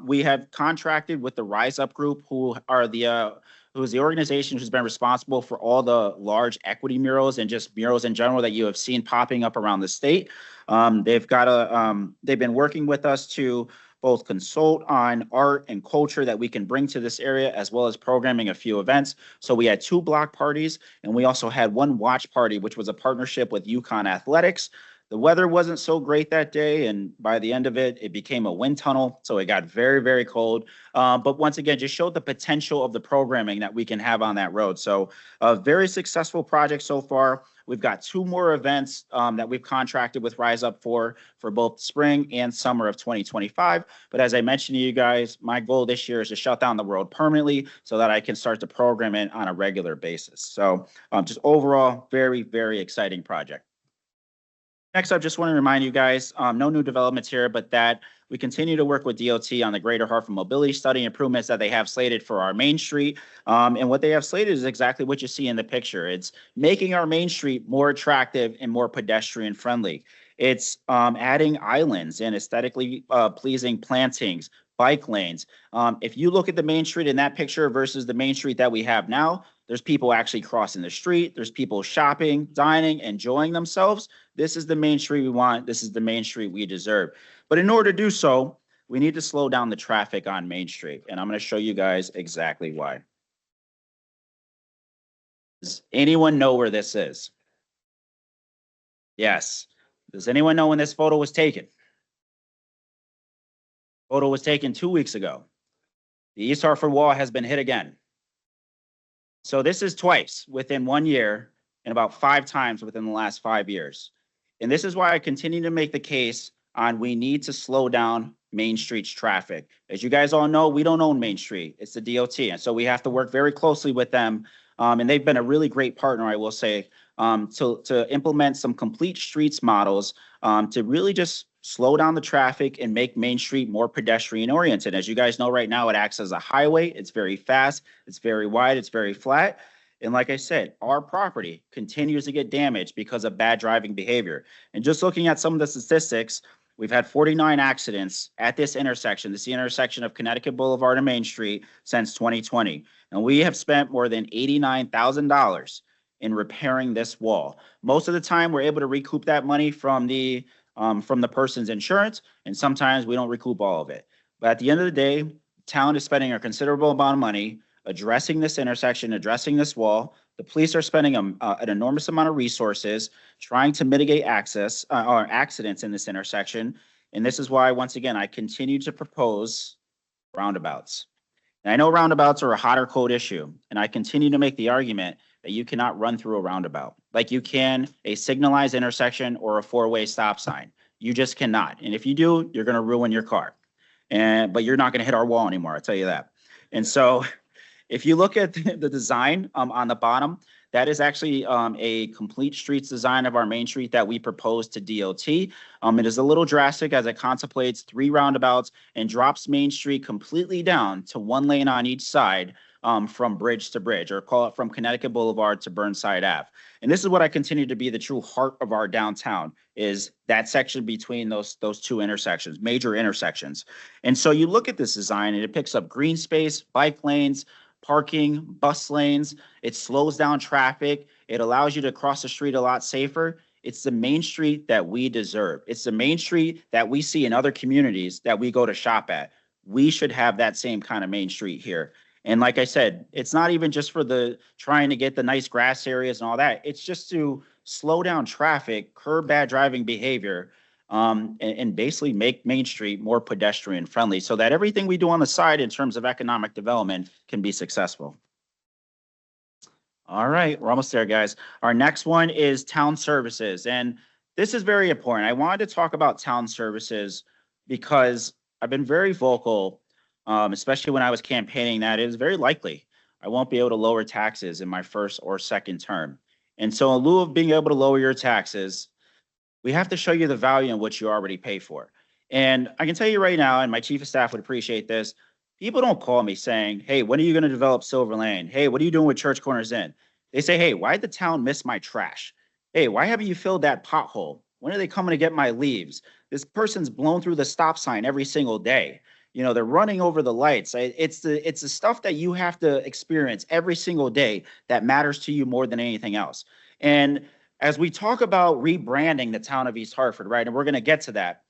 We have contracted with the Rise Up Group, who is the organization who's been responsible for all the large equity murals and just murals in general that you have seen popping up around the state. They've been working with us to both consult on art and culture that we can bring to this area, as well as programming a few events. So we had 2 block parties, and we also had 1 watch party, which was a partnership with UConn Athletics. The weather wasn't so great that day, and by the end of it, it became a wind tunnel, so it got very, very cold. But once again, just showed the potential of the programming that we can have on that road. So a very successful project so far. We've got 2 more events that we've contracted with Rise Up for both spring and summer of 2025. But as I mentioned to you guys, my goal this year is to shut down the road permanently so that I can start to program it on a regular basis. So just overall, very, very exciting project. Next up, just want to remind you guys, no new developments here, but that we continue to work with DOT on the Greater Hartford Mobility Study improvements that they have slated for our Main Street. And what they have slated is exactly what you see in the picture. It's making our Main Street more attractive and more pedestrian friendly. It's adding islands and aesthetically pleasing plantings, bike lanes. If you look at the main street in that picture versus the main street that we have now, there's people actually crossing the street. There's people shopping, dining, enjoying themselves. This is the main street we want. This is the main street we deserve. But in order to do so, we need to slow down the traffic on Main Street. And I'm going to show you guys exactly why. Does anyone know where this is? Yes. Does anyone know when this photo was taken? Photo was taken 2 weeks ago. The East Hartford wall has been hit again. So this is twice within 1 year and about 5 times within the last 5 years. And this is why I continue to make the case on we need to slow down Main Street's traffic. As you guys all know, we don't own Main Street. It's the DOT. And so we have to work very closely with them. And they've been a really great partner, I will say, to implement some complete streets models to really just slow down the traffic and make Main Street more pedestrian oriented. As you guys know, right now it acts as a highway. It's very fast, it's very wide, it's very flat. And like I said, our property continues to get damaged because of bad driving behavior. And just looking at some of the statistics, we've had 49 accidents at this intersection. This is the intersection of Connecticut Boulevard and Main Street since 2020. And we have spent more than $89,000 in repairing this wall. Most of the time, we're able to recoup that money from the person's insurance, and sometimes we don't recoup all of it. But at the end of the day, town is spending a considerable amount of money addressing this intersection, addressing this wall. The police are spending an enormous amount of resources trying to mitigate or accidents in this intersection. And this is why, once again, I continue to propose roundabouts. And I know roundabouts are a hot or cold issue, and I continue to make the argument that you cannot run through a roundabout like you can a signalized intersection or a 4-way stop sign. You just cannot. And if you do, you're going to ruin your car. But you're not going to hit our wall anymore, I'll tell you that. And so if you look at the design on the bottom, that is actually a complete streets design of our Main Street that we proposed to DOT. It is a little drastic as it contemplates 3 roundabouts and drops Main Street completely down to 1 lane on each side from bridge to bridge, or call it from Connecticut Boulevard to Burnside Ave. And this is what I continue to be the true heart of our downtown, is that section between those 2 intersections, major intersections. And so you look at this design and it picks up green space, bike lanes, parking, bus lanes. It slows down traffic. It allows you to cross the street a lot safer. It's the Main Street that we deserve. It's the Main Street that we see in other communities that we go to shop at. We should have that same kind of Main Street here. And like I said, it's not even just for the trying to get the nice grass areas and all that. It's just to slow down traffic, curb bad driving behavior, and basically make Main Street more pedestrian friendly so that everything we do on the side in terms of economic development can be successful. All right, we're almost there, guys. Our next one is town services. And this is very important. I wanted to talk about town services because I've been very vocal, especially when I was campaigning, that it is very likely I won't be able to lower taxes in my first or second term. And so in lieu of being able to lower your taxes, we have to show you the value in what you already pay for. And I can tell you right now, and my chief of staff would appreciate this, people don't call me saying, hey, when are you going to develop Silver Lane? Hey, what are you doing with Church Corners Inn? They say, hey, why did the town miss my trash? Hey, why haven't you filled that pothole? When are they coming to get my leaves? This person's blown through the stop sign every single day. You know, they're running over the lights. It's the stuff that you have to experience every single day that matters to you more than anything else. And as we talk about rebranding the town of East Hartford, right, and we're going to get to that,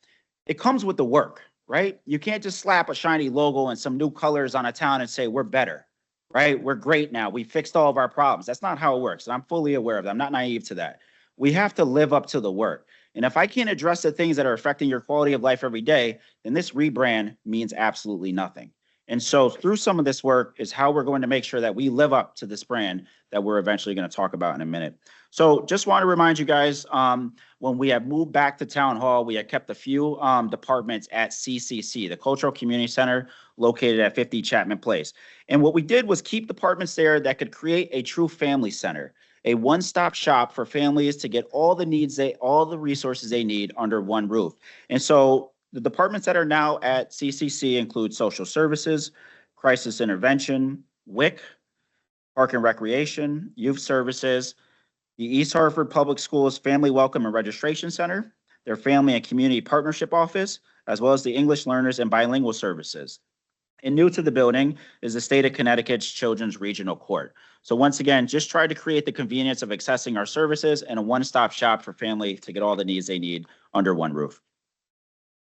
it comes with the work, right? You can't just slap a shiny logo and some new colors on a town and say, we're better, right? We're great now. We fixed all of our problems. That's not how it works. And I'm fully aware of that. I'm not naive to that. We have to live up to the work. And if I can't address the things that are affecting your quality of life every day, then this rebrand means absolutely nothing. And so through some of this work is how we're going to make sure that we live up to this brand that we're eventually going to talk about in a minute. So just want to remind you guys, when we have moved back to Town Hall, we had kept a few departments at CCC, the Cultural Community Center located at 50 Chapman Place. And what we did was keep departments there that could create a true family center, a one-stop shop for families to get all the resources they need under one roof. And so the departments that are now at CCC include social services, crisis intervention, WIC, park and recreation, youth services, the East Hartford Public Schools Family Welcome and Registration Center, their Family and Community Partnership Office, as well as the English Learners and Bilingual Services. And new to the building is the State of Connecticut's Children's Regional Court. So once again, just try to create the convenience of accessing our services and a one-stop shop for family to get all the needs they need under one roof.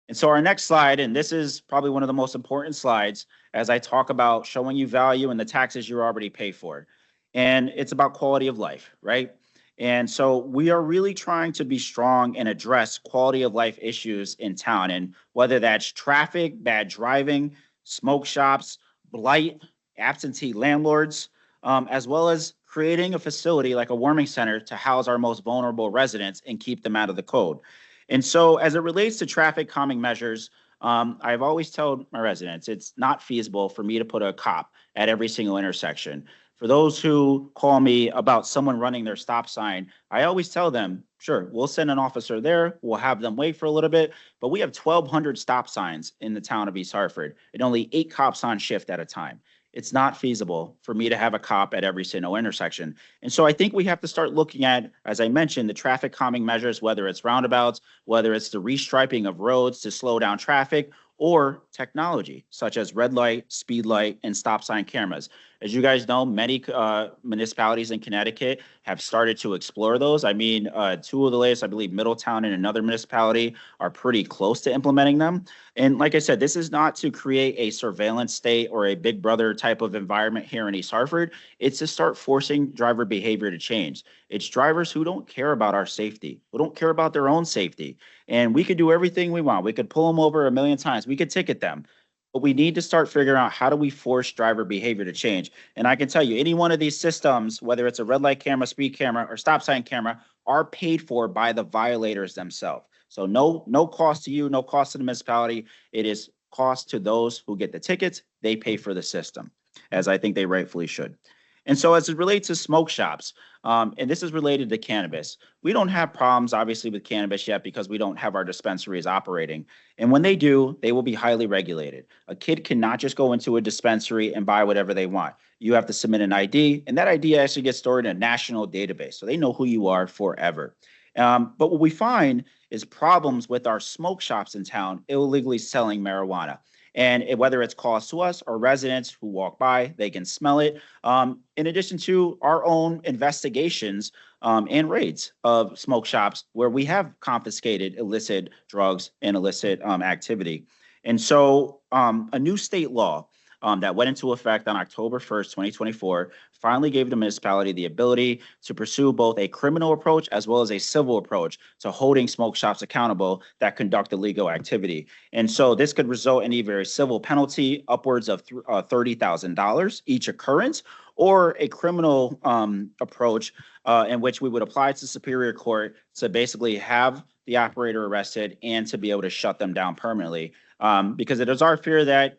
And so our next slide, and this is probably one of the most important slides as I talk about showing you value and the taxes you already pay for. And it's about quality of life, right? And so we are really trying to be strong and address quality of life issues in town. And whether that's traffic, bad driving, smoke shops, blight, absentee landlords, as well as creating a facility like a warming center to house our most vulnerable residents and keep them out of the code. And so as it relates to traffic calming measures, I've always told my residents, it's not feasible for me to put a cop at every single intersection. For those who call me about someone running their stop sign, I always tell them, sure, we'll send an officer there, we'll have them wait for a little bit, but we have 1,200 stop signs in the town of East Hartford and only 8 cops on shift at a time. It's not feasible for me to have a cop at every single intersection. And so I think we have to start looking at, as I mentioned, the traffic calming measures, whether it's roundabouts, whether it's the restriping of roads to slow down traffic, or technology such as red light, speed light, and stop sign cameras. As you guys know, many municipalities in Connecticut have started to explore those. I mean, 2 of the latest, I believe Middletown and another municipality are pretty close to implementing them. And like I said, this is not to create a surveillance state or a big brother type of environment here in East Hartford. It's to start forcing driver behavior to change. It's drivers who don't care about our safety, who don't care about their own safety. And we could do everything we want. We could pull them over 1,000,000 times. We could ticket them. But we need to start figuring out how do we force driver behavior to change. And I can tell you, any one of these systems, whether it's a red light camera, speed camera, or stop sign camera, are paid for by the violators themselves. So no cost to you, no cost to the municipality. It is cost to those who get the tickets. They pay for the system, as I think they rightfully should. And so as it relates to smoke shops, and this is related to cannabis, we don't have problems, obviously, with cannabis yet because we don't have our dispensaries operating. And when they do, they will be highly regulated. A kid cannot just go into a dispensary and buy whatever they want. You have to submit an ID, and that ID actually gets stored in a national database, so they know who you are forever. But what we find is problems with our smoke shops in town illegally selling marijuana. And whether it's cost to us or residents who walk by, they can smell it. In addition to our own investigations and raids of smoke shops where we have confiscated illicit drugs and illicit activity. And so a new state law that went into effect on October 1st, 2024, finally gave the municipality the ability to pursue both a criminal approach as well as a civil approach to holding smoke shops accountable that conduct illegal activity. And so this could result in either a civil penalty upwards of $30,000 each occurrence, or a criminal approach in which we would apply to Superior Court to basically have the operator arrested and to be able to shut them down permanently. Because it is our fear that,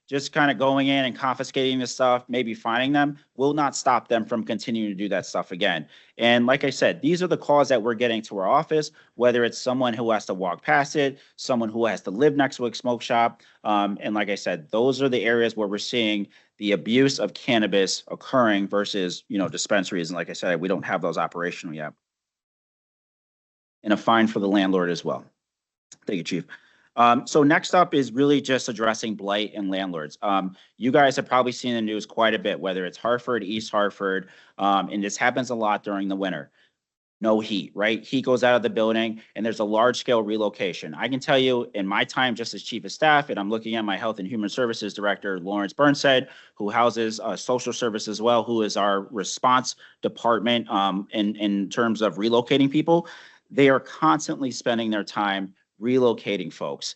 just kind of going in and confiscating this stuff, maybe fining them, will not stop them from continuing to do that stuff again. And like I said, these are the calls that we're getting to our office, whether it's someone who has to walk past it, someone who has to live next to a smoke shop. And like I said, those are the areas where we're seeing the abuse of cannabis occurring versus, dispensaries. And like I said, we don't have those operational yet. And a fine for the landlord as well. Thank you, Chief. So next up is really just addressing blight and landlords. You guys have probably seen the news quite a bit, whether it's Hartford, East Hartford, and this happens a lot during the winter. No heat, right? Heat goes out of the building and there's a large scale relocation. I can tell you in my time just as chief of staff, and I'm looking at my Health and Human Services Director, Lawrence Burnside, who houses social service as well, who is our response department in terms of relocating people. They are constantly spending their time relocating folks,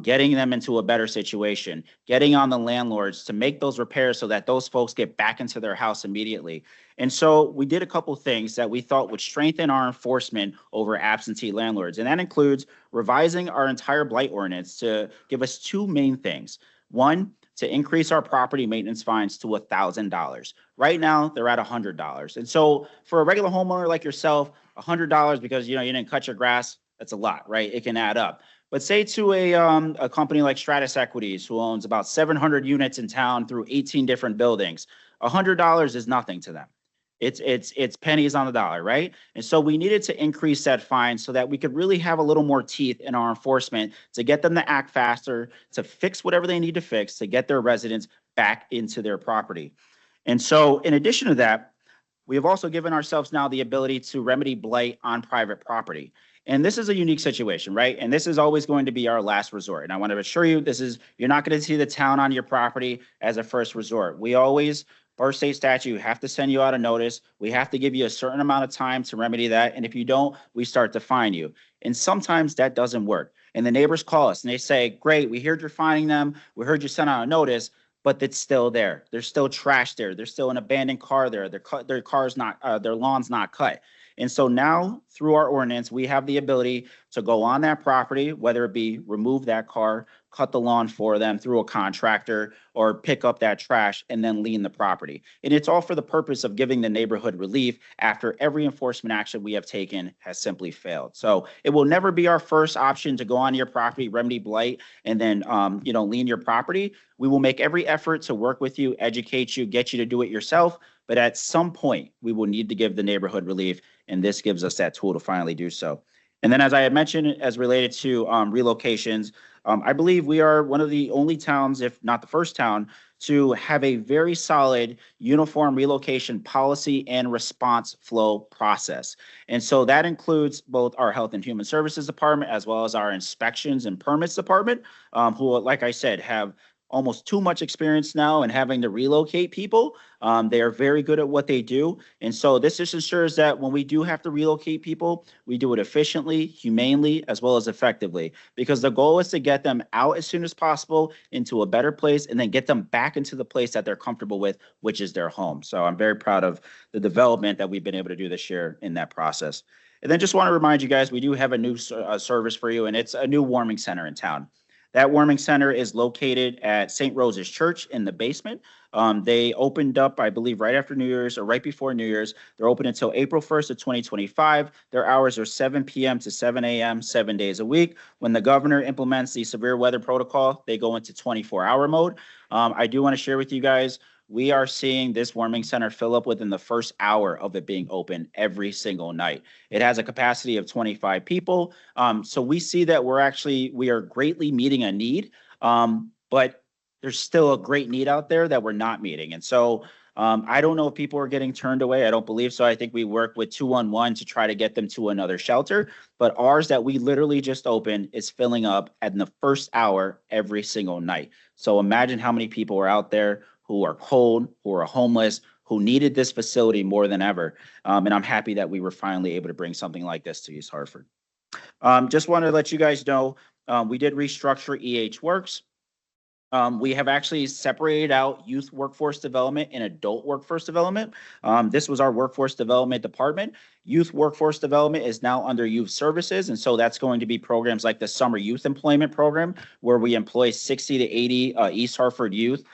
getting them into a better situation, getting on the landlords to make those repairs so that those folks get back into their house immediately. And so we did a couple things that we thought would strengthen our enforcement over absentee landlords. And that includes revising our entire blight ordinance to give us 2 main things. One, to increase our property maintenance fines to $1,000. Right now, they're at $100. And so for a regular homeowner like yourself, $100 because you didn't cut your grass, that's a lot, right? It can add up. But say to a company like Stratus Equities, who owns about 700 units in town through 18 different buildings, $100 is nothing to them. It's pennies on the dollar, right? And so we needed to increase that fine so that we could really have a little more teeth in our enforcement to get them to act faster, to fix whatever they need to fix, to get their residents back into their property. And so in addition to that, we have also given ourselves now the ability to remedy blight on private property. And this is a unique situation, right? And this is always going to be our last resort. And I want to assure you, you're not going to see the town on your property as a first resort. We always, per state statute, we have to send you out a notice. We have to give you a certain amount of time to remedy that. And if you don't, we start to fine you. And sometimes that doesn't work. And the neighbors call us and they say, great, we heard you're fining them. We heard you sent out a notice, but it's still there. There's still trash there. There's still an abandoned car there. Their lawn's not cut. And so now through our ordinance, we have the ability to go on that property, whether it be remove that car, cut the lawn for them through a contractor, or pick up that trash and then lien the property. And it's all for the purpose of giving the neighborhood relief after every enforcement action we have taken has simply failed. So it will never be our first option to go on your property, remedy blight, and then lien your property. We will make every effort to work with you, educate you, get you to do it yourself. But at some point, we will need to give the neighborhood relief, and this gives us that tool to finally do so. And then, as I had mentioned, as related to relocations, I believe we are one of the only towns, if not the first town, to have a very solid uniform relocation policy and response flow process. And so that includes both our Health and Human Services Department as well as our Inspections and Permits Department, who, like I said, have almost too much experience now in having to relocate people. They are very good at what they do. And so this just ensures that when we do have to relocate people, we do it efficiently, humanely, as well as effectively, because the goal is to get them out as soon as possible into a better place and then get them back into the place that they're comfortable with, which is their home. So I'm very proud of the development that we've been able to do this year in that process. And then just want to remind you guys, we do have a new service for you, and it's a new warming center in town. That warming center is located at St. Rose's Church in the basement. They opened up, I believe, right after New Year's or right before New Year's. They're open until April 1st of 2025. Their hours are 7 p.m. to 7 a.m., 7 days a week. When the governor implements the severe weather protocol, they go into 24-hour mode. I do want to share with you guys, we are seeing this warming center fill up within the first hour of it being open every single night. It has a capacity of 25 people. So we see that we are greatly meeting a need, but there's still a great need out there that we're not meeting. And so I don't know if people are getting turned away. I don't believe so. I think we work with 211 to try to get them to another shelter, but ours that we literally just opened is filling up in the first hour every single night. So imagine how many people are out there who are cold, who are homeless, who needed this facility more than ever. And I'm happy that we were finally able to bring something like this to East Hartford. Just wanted to let you guys know, we did restructure EH Works. We have actually separated out youth workforce development and adult workforce development. This was our workforce development department. Youth workforce development is now under youth services. And so that's going to be programs like the summer youth employment program, where we employ 60 to 80 East Hartford youth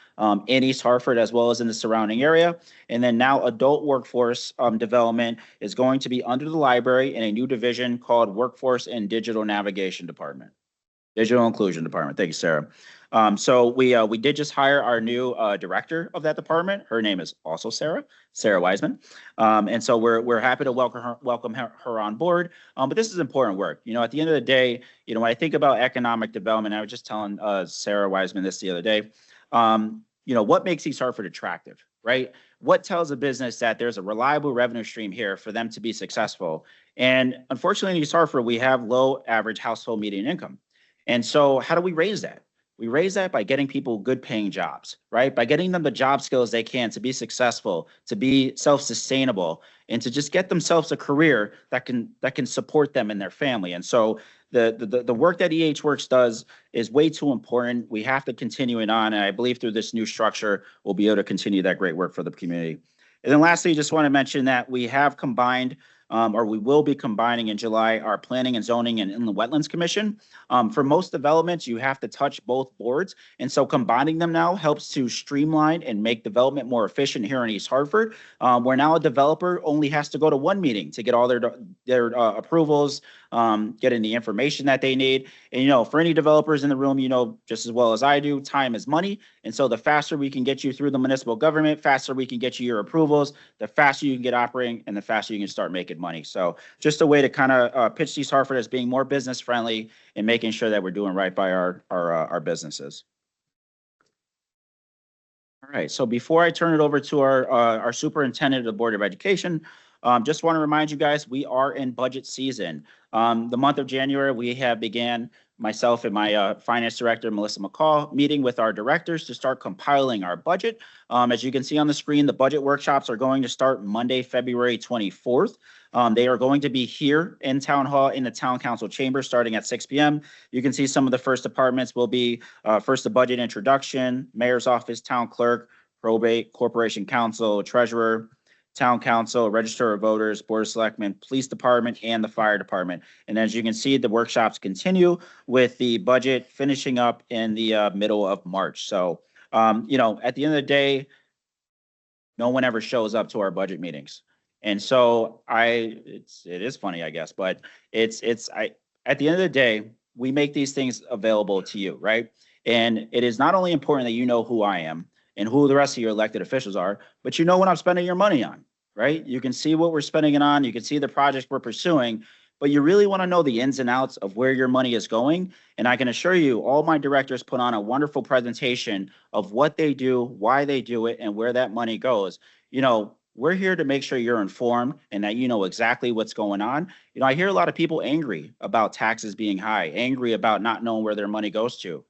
in East Hartford, as well as in the surrounding area. And then now adult workforce development is going to be under the library in a new division called Workforce and Digital Navigation Department. Digital Inclusion Department. Thank you, Sarah. So we did just hire our new director of that department. Her name is also Sarah Wiseman. And so we're happy to welcome her on board. But this is important work. At the end of the day, when I think about economic development, I was just telling Sarah Wiseman this the other day. What makes East Hartford attractive, right? What tells a business that there's a reliable revenue stream here for them to be successful? And unfortunately, in East Hartford, we have low average household median income. And so how do we raise that? We raise that by getting people good paying jobs, right? By getting them the job skills they can to be successful, to be self-sustainable, and to just get themselves a career that can support them and their family. And so the work that EH Works does is way too important. We have to continue it on. And I believe through this new structure, we'll be able to continue that great work for the community. And then lastly, just want to mention that we have combined or we will be combining in July our Planning and Zoning and Inland Wetlands Commission. For most developments, you have to touch both boards. And so combining them now helps to streamline and make development more efficient here in East Hartford, where now a developer only has to go to one meeting to get all their approvals, getting the information that they need. And, for any developers in the room, just as well as I do, time is money. And so the faster we can get you through the municipal government, faster we can get you your approvals, the faster you can get operating and the faster you can start making money. So just a way to kind of pitch East Hartford as being more business friendly and making sure that we're doing right by our businesses. All right, so before I turn it over to our superintendent of the Board of Education, just want to remind you guys, we are in budget season. The month of January, we have began, myself and my finance director, Melissa McCall, meeting with our directors to start compiling our budget. As you can see on the screen, the budget workshops are going to start Monday, February 24th. They are going to be here in Town Hall in the Town Council chamber starting at 6 p.m. You can see some of the first departments will be first the budget introduction, mayor's office, town clerk, probate, corporation counsel, treasurer, town council, register of voters, board of selectmen, police department, and the fire department. And as you can see, the workshops continue with the budget finishing up in the middle of March. So, you know, at the end of the day, no one ever shows up to our budget meetings. And so it is funny, I guess, but at the end of the day, we make these things available to you, right? And it is not only important that you know who I am and who the rest of your elected officials are, but you know what I'm spending your money on, right? You can see what we're spending it on, you can see the projects we're pursuing, but you really want to know the ins and outs of where your money is going. And I can assure you, all my directors put on a wonderful presentation of what they do, why they do it, and where that money goes. You know, we're here to make sure you're informed and that you know exactly what's going on. You know, I hear a lot of people angry about taxes being high, angry about not knowing where their money goes to.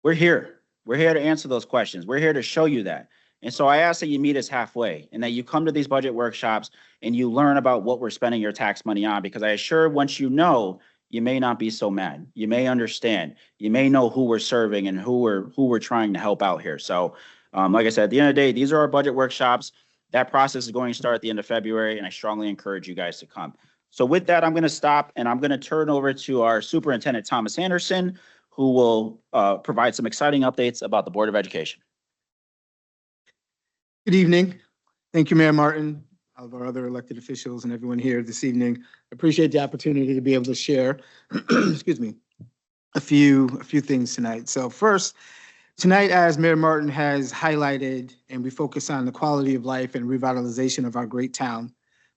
We're here. We're here to answer those questions. We're here to show you that. And so I ask that you meet us halfway and that you come to these budget workshops and you learn about what we're spending your tax money on, because I assure once you know, you may not be so mad. You may understand. You may know who we're serving and who we're trying to help out here. So like I said, at the end of the day, these are our budget workshops. That process is going to start at the end of February, and I strongly encourage you guys to come. So with that, I'm going to stop and I'm going to turn over to our superintendent, Thomas Anderson, who will provide some exciting updates about the Board of Education. Good evening. Thank you, Mayor Martin, all of our other elected officials and everyone here this evening. I appreciate the opportunity to be able to share, excuse me, a few things tonight. So first, tonight, as Mayor Martin has highlighted, and we focus on the quality of life and revitalization of our great town,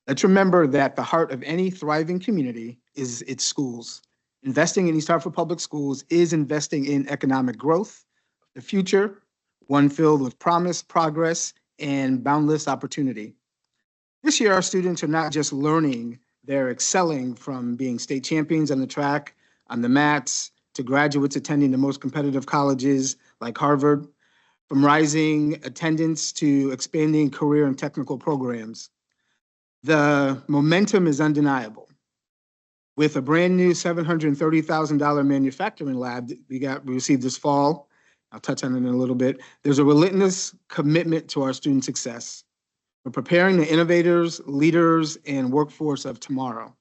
let's remember that the heart of any thriving community is its schools. Investing in East Hartford Public Schools is investing in economic growth, the future, one filled with promise, progress, and boundless opportunity. This year, our students are not just learning, they're excelling from being state champions on the track, on the mats, to graduates attending the most competitive colleges like Harvard, from rising attendance to expanding career and technical programs. The momentum is undeniable. With a brand new $730,000 manufacturing lab that we received this fall, I'll touch on it in a little bit, there's a relentless commitment to our student success. We're preparing the innovators, leaders, and workforce of tomorrow.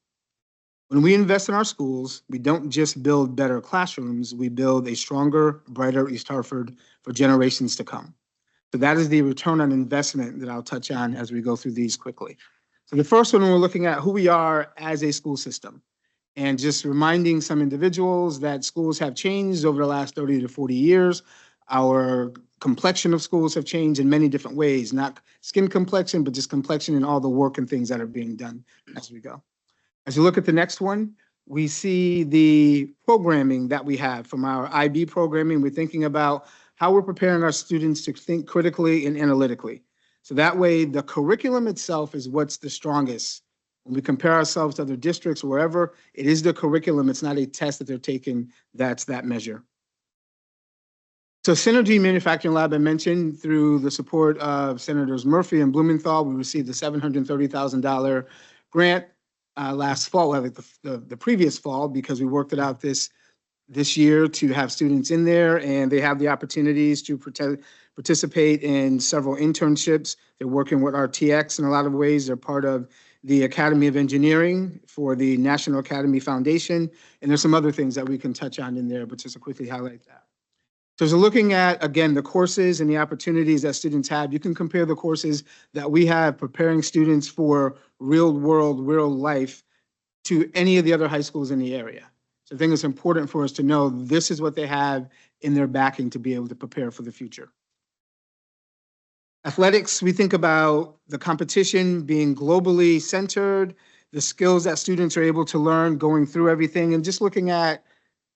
When we invest in our schools, we don't just build better classrooms, we build a stronger, brighter East Hartford for generations to come. So that is the return on investment that I'll touch on as we go through these quickly. So the first one, we're looking at who we are as a school system, and just reminding some individuals that schools have changed over the last 30 to 40 years. Our complexion of schools have changed in many different ways, not skin complexion, but just complexion and all the work and things that are being done as we go. As you look at the next one, we see the programming that we have from our IB programming. We're thinking about how we're preparing our students to think critically and analytically. So that way, the curriculum itself is what's the strongest. When we compare ourselves to other districts, wherever, it is the curriculum. It's not a test that they're taking that's that measure. So Synergy Manufacturing Lab, I mentioned, through the support of Senators Murphy and Blumenthal, we received a $730,000 grant last fall, the previous fall, because we worked it out this year to have students in there, and they have the opportunities to participate in several internships. They're working with RTX in a lot of ways. They're part of the Academy of Engineering for the National Academy Foundation, and there's some other things that we can touch on in there, but just to quickly highlight that. So as we're looking at, again, the courses and the opportunities that students have, you can compare the courses that we have preparing students for real world, real life to any of the other high schools in the area. So I think it's important for us to know this is what they have in their backing to be able to prepare for the future. Athletics, we think about the competition being globally centered, the skills that students are able to learn going through everything, and just looking at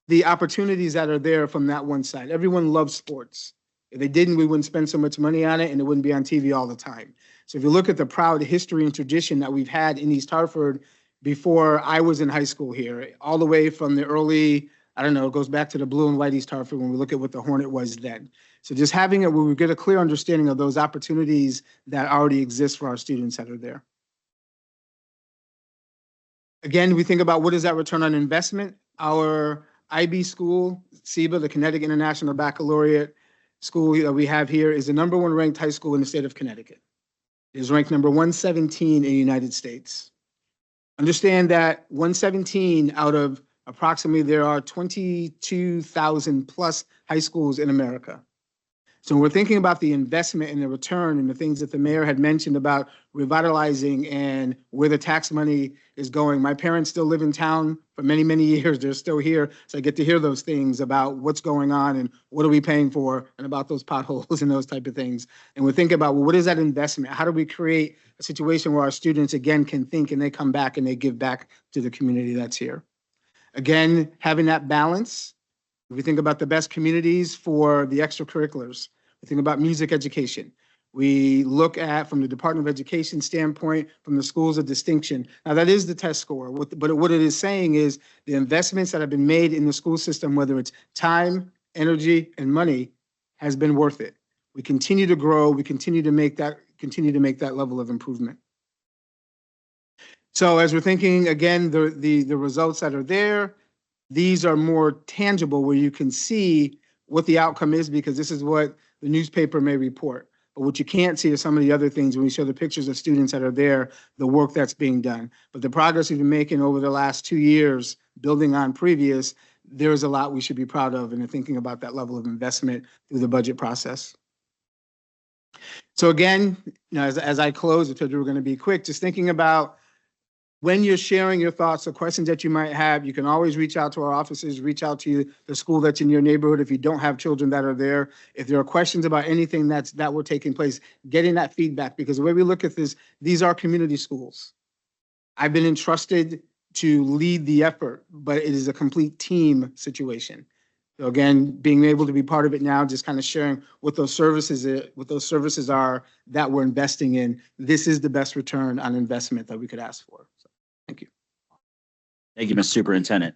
the opportunities that are there from that one side. Everyone loves sports. If they didn't, we wouldn't spend so much money on it and it wouldn't be on TV all the time. So if you look at the proud history and tradition that we've had in East Hartford before I was in high school here, all the way from the early, I don't know, it goes back to the blue and white East Hartford when we look at what the Hornet was then. So just having it where we get a clear understanding of those opportunities that already exist for our students that are there. Again, we think about what is that return on investment. Our IB school, CIBA, the Connecticut International Baccalaureate School that we have here, is the #1 ranked high school in the state of Connecticut. It is ranked number 117 in the United States. Understand that 117 out of approximately there are 22,000 plus high schools in America. So we're thinking about the investment and the return and the things that the mayor had mentioned about revitalizing and where the tax money is going. My parents still live in town for many, many years. They're still here. So I get to hear those things about what's going on and what are we paying for and about those potholes and those type of things. And we're thinking about, well, what is that investment? How do we create a situation where our students, again, can think and they come back and they give back to the community that's here? Again, having that balance. If we think about the best communities for the extracurriculars, we think about music education. We look at, from the Department of Education standpoint, from the schools of distinction. Now, that is the test score, but what it is saying is the investments that have been made in the school system, whether it's time, energy, and money, has been worth it. We continue to grow. We continue to make that level of improvement. So as we're thinking, again, the results that are there, these are more tangible where you can see what the outcome is, because this is what the newspaper may report. But what you can't see are some of the other things when we show the pictures of students that are there, the work that's being done. But the progress we've been making over the last 2 years, building on previous, there's a lot we should be proud of and thinking about that level of investment through the budget process. So again, as I close, I told you we're going to be quick, just thinking about when you're sharing your thoughts or questions that you might have, you can always reach out to our offices, reach out to the school that's in your neighborhood if you don't have children that are there. If there are questions about anything that were taking place, getting that feedback, because the way we look at this, these are community schools. I've been entrusted to lead the effort, but it is a complete team situation. So again, being able to be part of it now, just kind of sharing what those services are that we're investing in. This is the best return on investment that we could ask for. So, thank you. Thank you, Mr. Superintendent.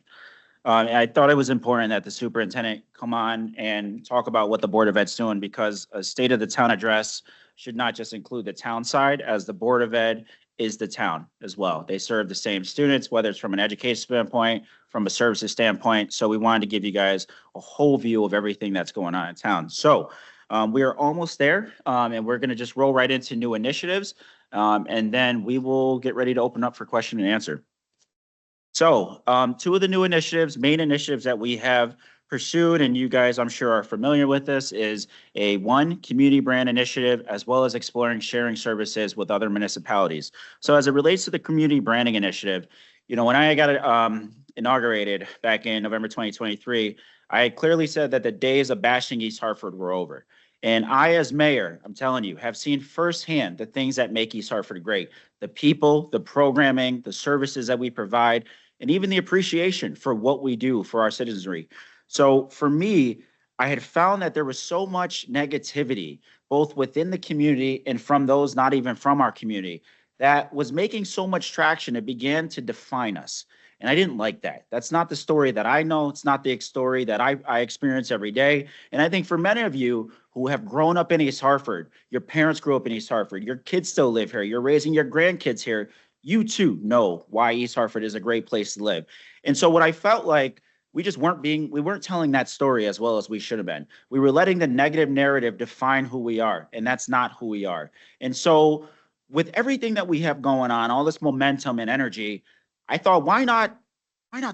I thought it was important that the superintendent come on and talk about what the Board of Ed's doing, because a State of the Town address should not just include the town side, as the Board of Ed is the town as well. They serve the same students, whether it's from an education standpoint, from a services standpoint. So we wanted to give you guys a whole view of everything that's going on in town. So we are almost there, and we're going to just roll right into new initiatives, and then we will get ready to open up for question and answer. So 2 of the new initiatives, main initiatives that we have pursued, and you guys, I'm sure, are familiar with this, is a community brand initiative, as well as exploring sharing services with other municipalities. So as it relates to the community branding initiative, when I got it inaugurated back in November 2023, I clearly said that the days of bashing East Hartford were over. And I, as mayor, I'm telling you, have seen firsthand the things that make East Hartford great. The people, the programming, the services that we provide, and even the appreciation for what we do for our citizenry. So for me, I had found that there was so much negativity, both within the community and from those not even from our community, that was making so much traction, it began to define us. And I didn't like that. That's not the story that I know. It's not the story that I experience every day. And I think for many of you who have grown up in East Hartford, your parents grew up in East Hartford, your kids still live here, you're raising your grandkids here, you too know why East Hartford is a great place to live. And so what I felt like, we weren't telling that story as well as we should have been. We were letting the negative narrative define who we are, and that's not who we are. And so with everything that we have going on, all this momentum and energy, I thought, why not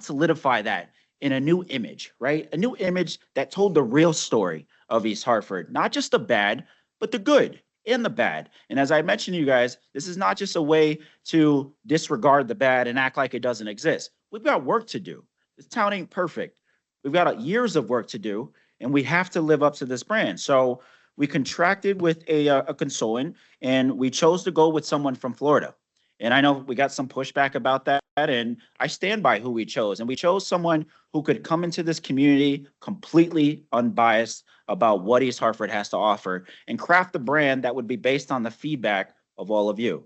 solidify that in a new image, right? A new image that told the real story of East Hartford, not just the bad, but the good and the bad. And as I mentioned to you guys, this is not just a way to disregard the bad and act like it doesn't exist. We've got work to do. This town ain't perfect. We've got years of work to do. and we have to live up to this brand. So we contracted with a consultant, and we chose to go with someone from Florida. And I know we got some pushback about that, and I stand by who we chose. And we chose someone who could come into this community completely unbiased about what East Hartford has to offer and craft a brand that would be based on the feedback of all of you.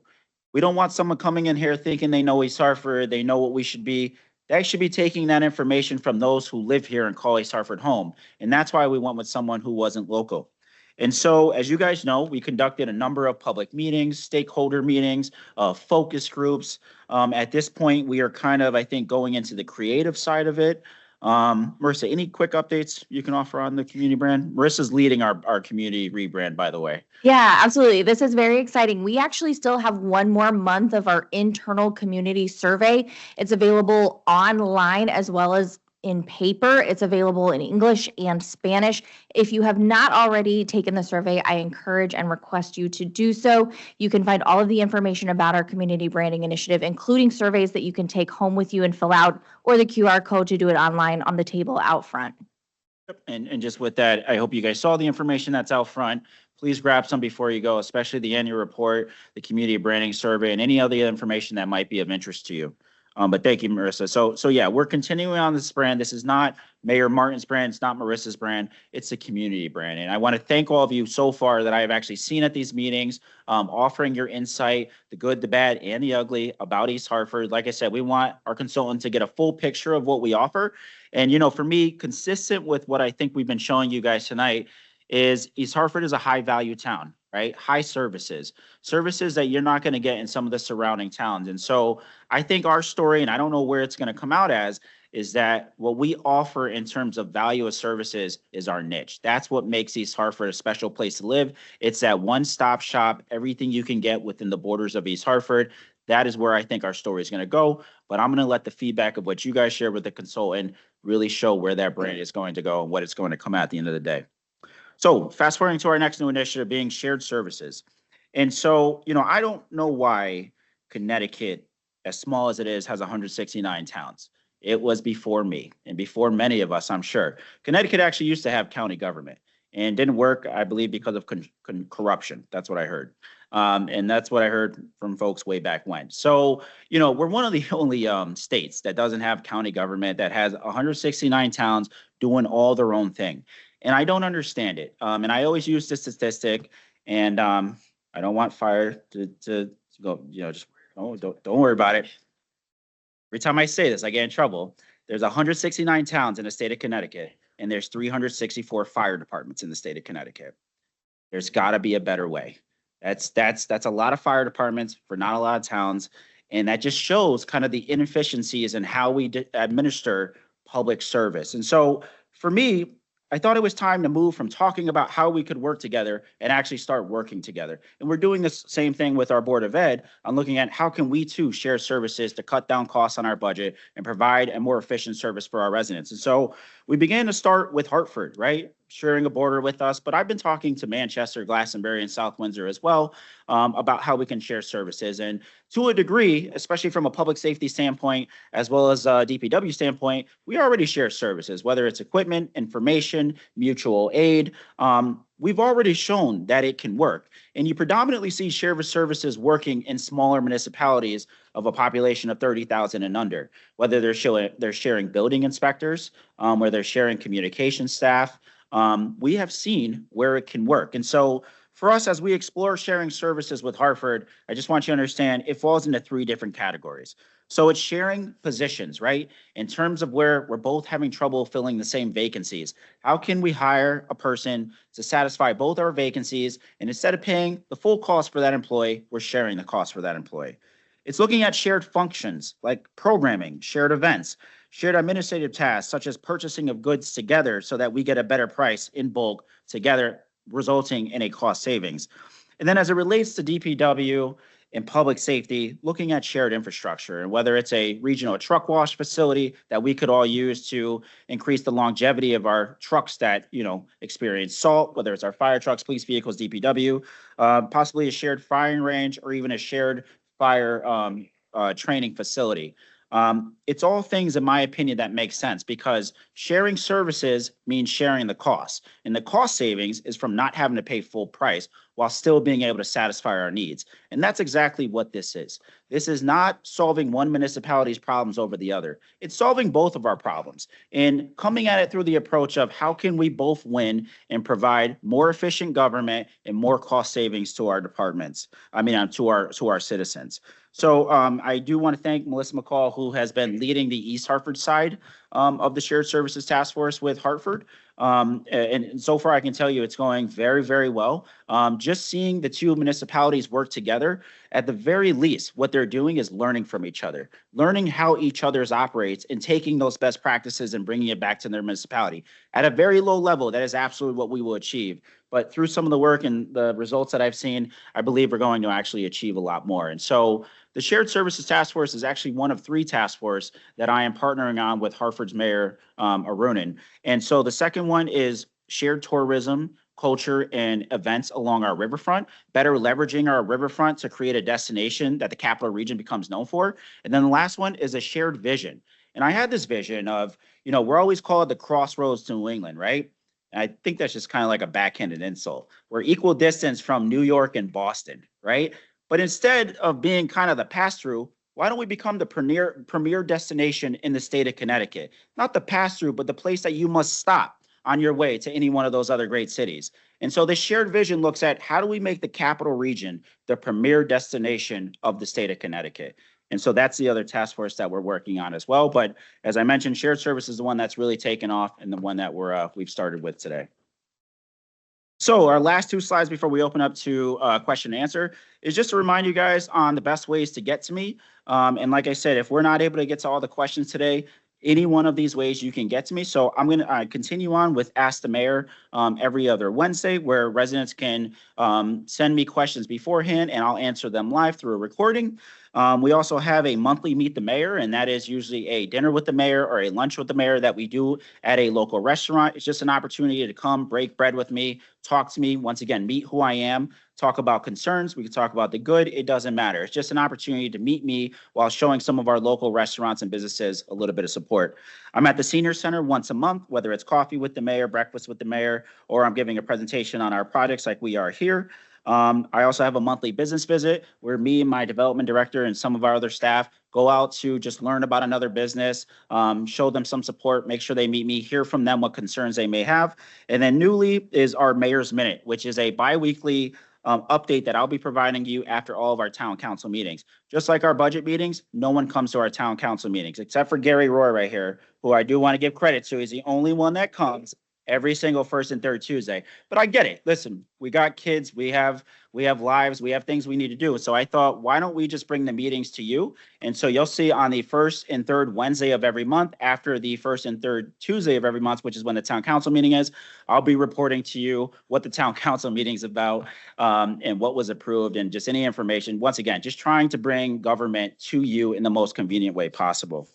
We don't want someone coming in here thinking they know East Hartford, they know what we should be. They should be taking that information from those who live here and call East Hartford home. And that's why we went with someone who wasn't local. And so, as you guys know, we conducted a number of public meetings, stakeholder meetings, focus groups. At this point, we are kind of, I think, going into the creative side of it. Marissa, any quick updates you can offer on the community brand? Marissa's leading our community rebrand, by the way. Yeah, absolutely. This is very exciting. We actually still have one more month of our internal community survey. It's available online as well as in paper. It's available in English and Spanish. If you have not already taken the survey, I encourage and request you to do so. You can find all of the information about our community branding initiative, including surveys that you can take home with you and fill out, or the QR code to do it online on the table out front. And just with that, I hope you guys saw the information that's out front. Please grab some before you go, especially the annual report, the community branding survey, and any other information that might be of interest to you. But thank you, Marissa. So yeah, we're continuing on this brand. This is not Mayor Martin's brand. It's not Marissa's brand. It's a community brand. And I want to thank all of you so far that I have actually seen at these meetings, offering your insight, the good, the bad, and the ugly about East Hartford. Like I said, we want our consultant to get a full picture of what we offer. And, you know, for me, consistent with what I think we've been showing you guys tonight is East Hartford is a high value town, right? High services that you're not going to get in some of the surrounding towns. And so I think our story, and I don't know where it's going to come out as, is that what we offer in terms of value of services is our niche. That's what makes East Hartford a special place to live. It's that one-stop shop, everything you can get within the borders of East Hartford. That is where I think our story is going to go. But I'm going to let the feedback of what you guys share with the consultant really show where that brand is going to go and what it's going to come at the end of the day. So fast forwarding to our next new initiative being shared services. And so, you know, I don't know why Connecticut, as small as it is, has 169 towns. It was before me and before many of us, I'm sure. Connecticut actually used to have county government and didn't work, I believe, because of corruption. That's what I heard. And that's what I heard from folks way back when. So, you know, we're one of the only states that doesn't have county government, that has 169 towns doing all their own thing. And I don't understand it. And I always use this statistic, and I don't want fire to go, you know, just don't worry about it. Every time I say this, I get in trouble. There's 169 towns in the state of Connecticut, and there's 364 fire departments in the state of Connecticut. There's got to be a better way. That's a lot of fire departments for not a lot of towns, and that just shows kind of the inefficiencies in how we administer public service. And so, for me, I thought it was time to move from talking about how we could work together and actually start working together. And we're doing this same thing with our Board of Ed on looking at how can we too share services to cut down costs on our budget and provide a more efficient service for our residents. And so we began to start with Hartford, right? Sharing a border with us, but I've been talking to Manchester, Glastonbury, and South Windsor as well about how we can share services. And to a degree, especially from a public safety standpoint, as well as a DPW standpoint, we already share services, whether it's equipment, information, mutual aid. We've already shown that it can work. And you predominantly see shared services working in smaller municipalities of a population of 30,000 and under, whether they're sharing building inspectors, where they're sharing communication staff. We have seen where it can work. And so for us, as we explore sharing services with Hartford, I just want you to understand it falls into three different categories. So it's sharing positions, right? In terms of where we're both having trouble filling the same vacancies. How can we hire a person to satisfy both our vacancies? And instead of paying the full cost for that employee, we're sharing the cost for that employee. It's looking at shared functions like programming, shared events, shared administrative tasks, such as purchasing of goods together so that we get a better price in bulk together, resulting in a cost savings. And then as it relates to DPW and public safety, looking at shared infrastructure, and whether it's a regional truck wash facility that we could all use to increase the longevity of our trucks that, you know, experience salt, whether it's our fire trucks, police vehicles, DPW, possibly a shared firing range, or even a shared fire training facility. It's all things, in my opinion, that make sense because sharing services means sharing the costs. And the cost savings is from not having to pay full price while still being able to satisfy our needs. And that's exactly what this is. This is not solving one municipality's problems over the other. It's solving both of our problems and coming at it through the approach of how can we both win and provide more efficient government and more cost savings to our departments. To our citizens. So I do want to thank Melissa McCall, who has been leading the East Hartford side of the Shared Services Task Force with Hartford. And so far, I can tell you it's going very, very well. Just seeing the two municipalities work together, at the very least, what they're doing is learning from each other, learning how each other's operates and taking those best practices and bringing it back to their municipality. At a very low level, that is absolutely what we will achieve. But through some of the work and the results that I've seen, I believe we're going to actually achieve a lot more. And so the Shared Services Task Force is actually one of 3 task forces that I am partnering on with Hartford's Mayor Arunin. And so the second one is shared tourism, culture, and events along our riverfront, better leveraging our riverfront to create a destination that the capital region becomes known for. And then the last one is a shared vision. And I had this vision of, we're always called the crossroads to New England, right? And I think that's just kind of like a backhanded insult. We're equal distance from New York and Boston, right? But instead of being kind of the pass-through, why don't we become the premier destination in the state of Connecticut? Not the pass-through, but the place that you must stop on your way to any one of those other great cities. And so the shared vision looks at how do we make the capital region the premier destination of the state of Connecticut? And so that's the other task force that we're working on as well. But as I mentioned, shared service is the one that's really taken off and the one that we've started with today. So our last 2 slides before we open up to question and answer is just to remind you guys on the best ways to get to me. And like I said, if we're not able to get to all the questions today, any one of these ways you can get to me. So I'm going to continue on with Ask the Mayor every other Wednesday, where residents can send me questions beforehand and I'll answer them live through a recording. We also have a monthly Meet the Mayor, and that is usually a dinner with the mayor or a lunch with the mayor that we do at a local restaurant. It's just an opportunity to come break bread with me, talk to me, once again, meet who I am, talk about concerns. We can talk about the good. It doesn't matter. It's just an opportunity to meet me while showing some of our local restaurants and businesses a little bit of support. I'm at the Senior Center once a month, whether it's coffee with the mayor, breakfast with the mayor, or I'm giving a presentation on our projects like we are here. I also have a monthly business visit where me and my development director and some of our other staff go out to just learn about another business, show them some support, make sure they meet me, hear from them what concerns they may have. And then newly is our Mayor's Minute, which is a bi-weekly update that I'll be providing you after all of our town council meetings. Just like our budget meetings, no one comes to our town council meetings except for Gary Roy right here, who I do want to give credit to. He's the only one that comes every single first and third Tuesday. But I get it. Listen, we got kids, we have lives, we have things we need to do. So I thought, why don't we just bring the meetings to you? And so you'll see on the first and third Wednesday of every month, after the first and third Tuesday of every month, which is when the town council meeting is, I'll be reporting to you what the town council meeting is about and what was approved and just any information. Once again, just trying to bring government to you in the most convenient way possible.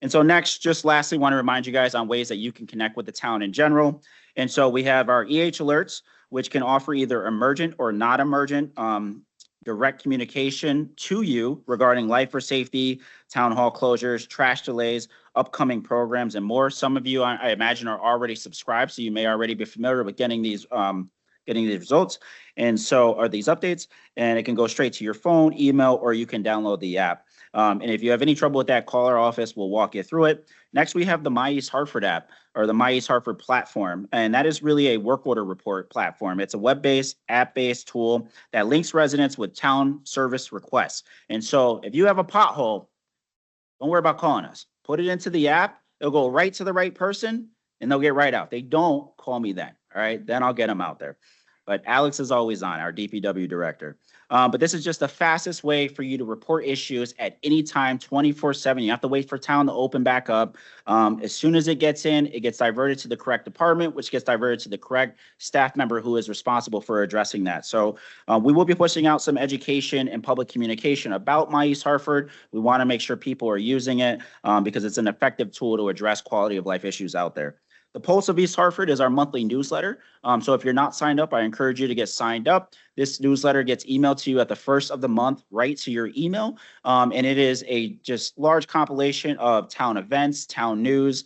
And so next, just lastly, want to remind you guys on ways that you can connect with the town in general. And so we have our EH alerts, which can offer either emergent or not emergent direct communication to you regarding life or safety, town hall closures, trash delays, upcoming programs, and more. Some of you, I imagine, are already subscribed, so you may already be familiar with getting these results. And so are these updates, and it can go straight to your phone, email, or you can download the app. And if you have any trouble with that, call our office. We'll walk you through it. Next, we have the My East Hartford app, or the My East Hartford platform. And that is really a work order report platform. It's a web-based, app-based tool that links residents with town service requests. And so if you have a pothole, don't worry about calling us. Put it into the app. It'll go right to the right person, and they'll get right out. They don't call me then, all right? Then I'll get them out there. But Alex is always on, our DPW director. But this is just the fastest way for you to report issues at any time, 24/7. You have to wait for town to open back up. As soon as it gets in, it gets diverted to the correct department, which gets diverted to the correct staff member who is responsible for addressing that. So we will be pushing out some education and public communication about My East Hartford. We want to make sure people are using it because it's an effective tool to address quality of life issues out there. The Pulse of East Hartford is our monthly newsletter. So if you're not signed up, I encourage you to get signed up. This newsletter gets emailed to you at the first of the month, right to your email. And it is a just large compilation of town events, town news,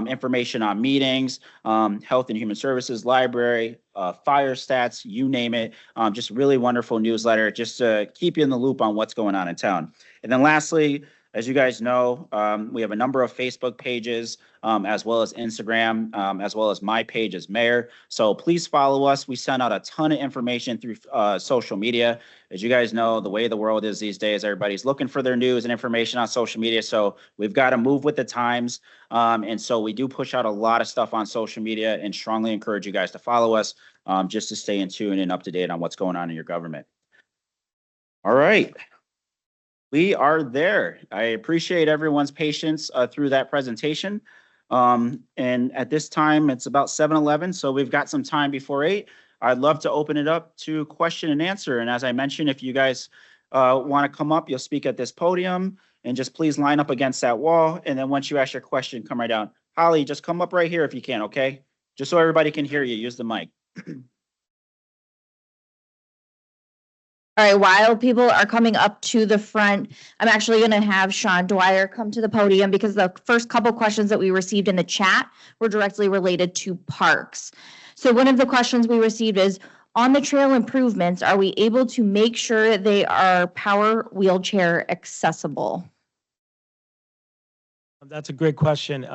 information on meetings, health and human services, library, fire stats, you name it. Just really wonderful newsletter just to keep you in the loop on what's going on in town. And then lastly, as you guys know, we have a number of Facebook pages, as well as Instagram, as well as my page as mayor. So please follow us. We send out a ton of information through social media. As you guys know, the way the world is these days, everybody's looking for their news and information on social media. So we've got to move with the times. And so we do push out a lot of stuff on social media and strongly encourage you guys to follow us just to stay in tune and up to date on what's going on in your government. All right. We are there. I appreciate everyone's patience through that presentation. And at this time, it's about 7:11, so we've got some time before 8. I'd love to open it up to question and answer. And as I mentioned, if you guys want to come up, you'll speak at this podium and just please line up against that wall. And then once you ask your question, come right down. Holly, just come up right here if you can, okay? Just so everybody can hear you, use the mic. All right, while people are coming up to the front, I'm actually going to have Sean Dwyer come to the podium because the first couple questions that we received in the chat were directly related to parks. So one of the questions we received is, on the trail improvements, are we able to make sure they are power wheelchair accessible? That's a great question.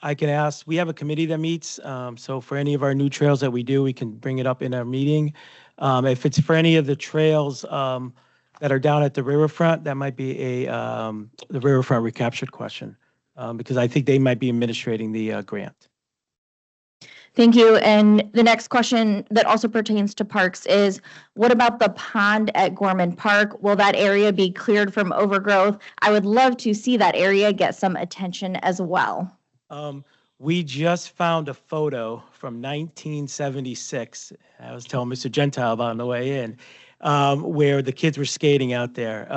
I can ask, we have a committee that meets. So for any of our new trails that we do, we can bring it up in our meeting. If it's for any of the trails that are down at the riverfront, that might be the riverfront recaptured question, because I think they might be administrating the grant. Thank you. And the next question that also pertains to parks is, what about the pond at Gorman Park? Will that area be cleared from overgrowth? I would love to see that area get some attention as well. We just found a photo from 1976. I was telling Mr. Gentile about on the way in, where the kids were skating out there.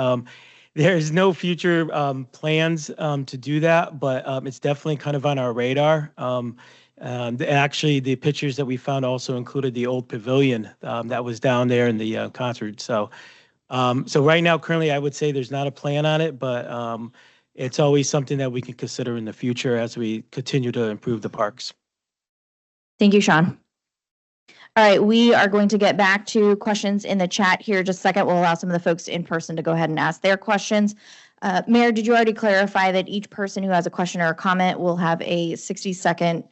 There's no future plans to do that, but it's definitely kind of on our radar. Actually, the pictures that we found also included the old pavilion that was down there in the concert. So right now, currently, I would say there's not a plan on it, but it's always something that we can consider in the future as we continue to improve the parks. Thank you, Sean. All right, we are going to get back to questions in the chat here. Just a second, we'll allow some of the folks in person to go ahead and ask their questions. Mayor, did you already clarify that each person who has a question or a comment will have a 60-second,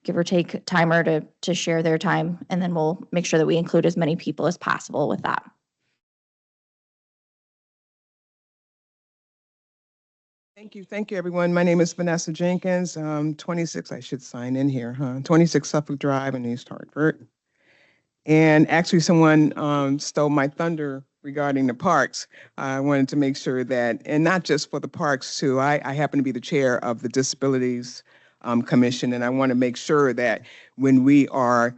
give or take, timer to share their time, and then we'll make sure that we include as many people as possible with that. Thank you, everyone. My name is Vanessa Jenkins, 26, I should sign in here, 26 Suffolk Drive in East Hartford. And actually someone stole my thunder regarding the parks. I wanted to make sure that, and not just for the parks too, I happen to be the chair of the Disabilities Commission, and I want to make sure that when we are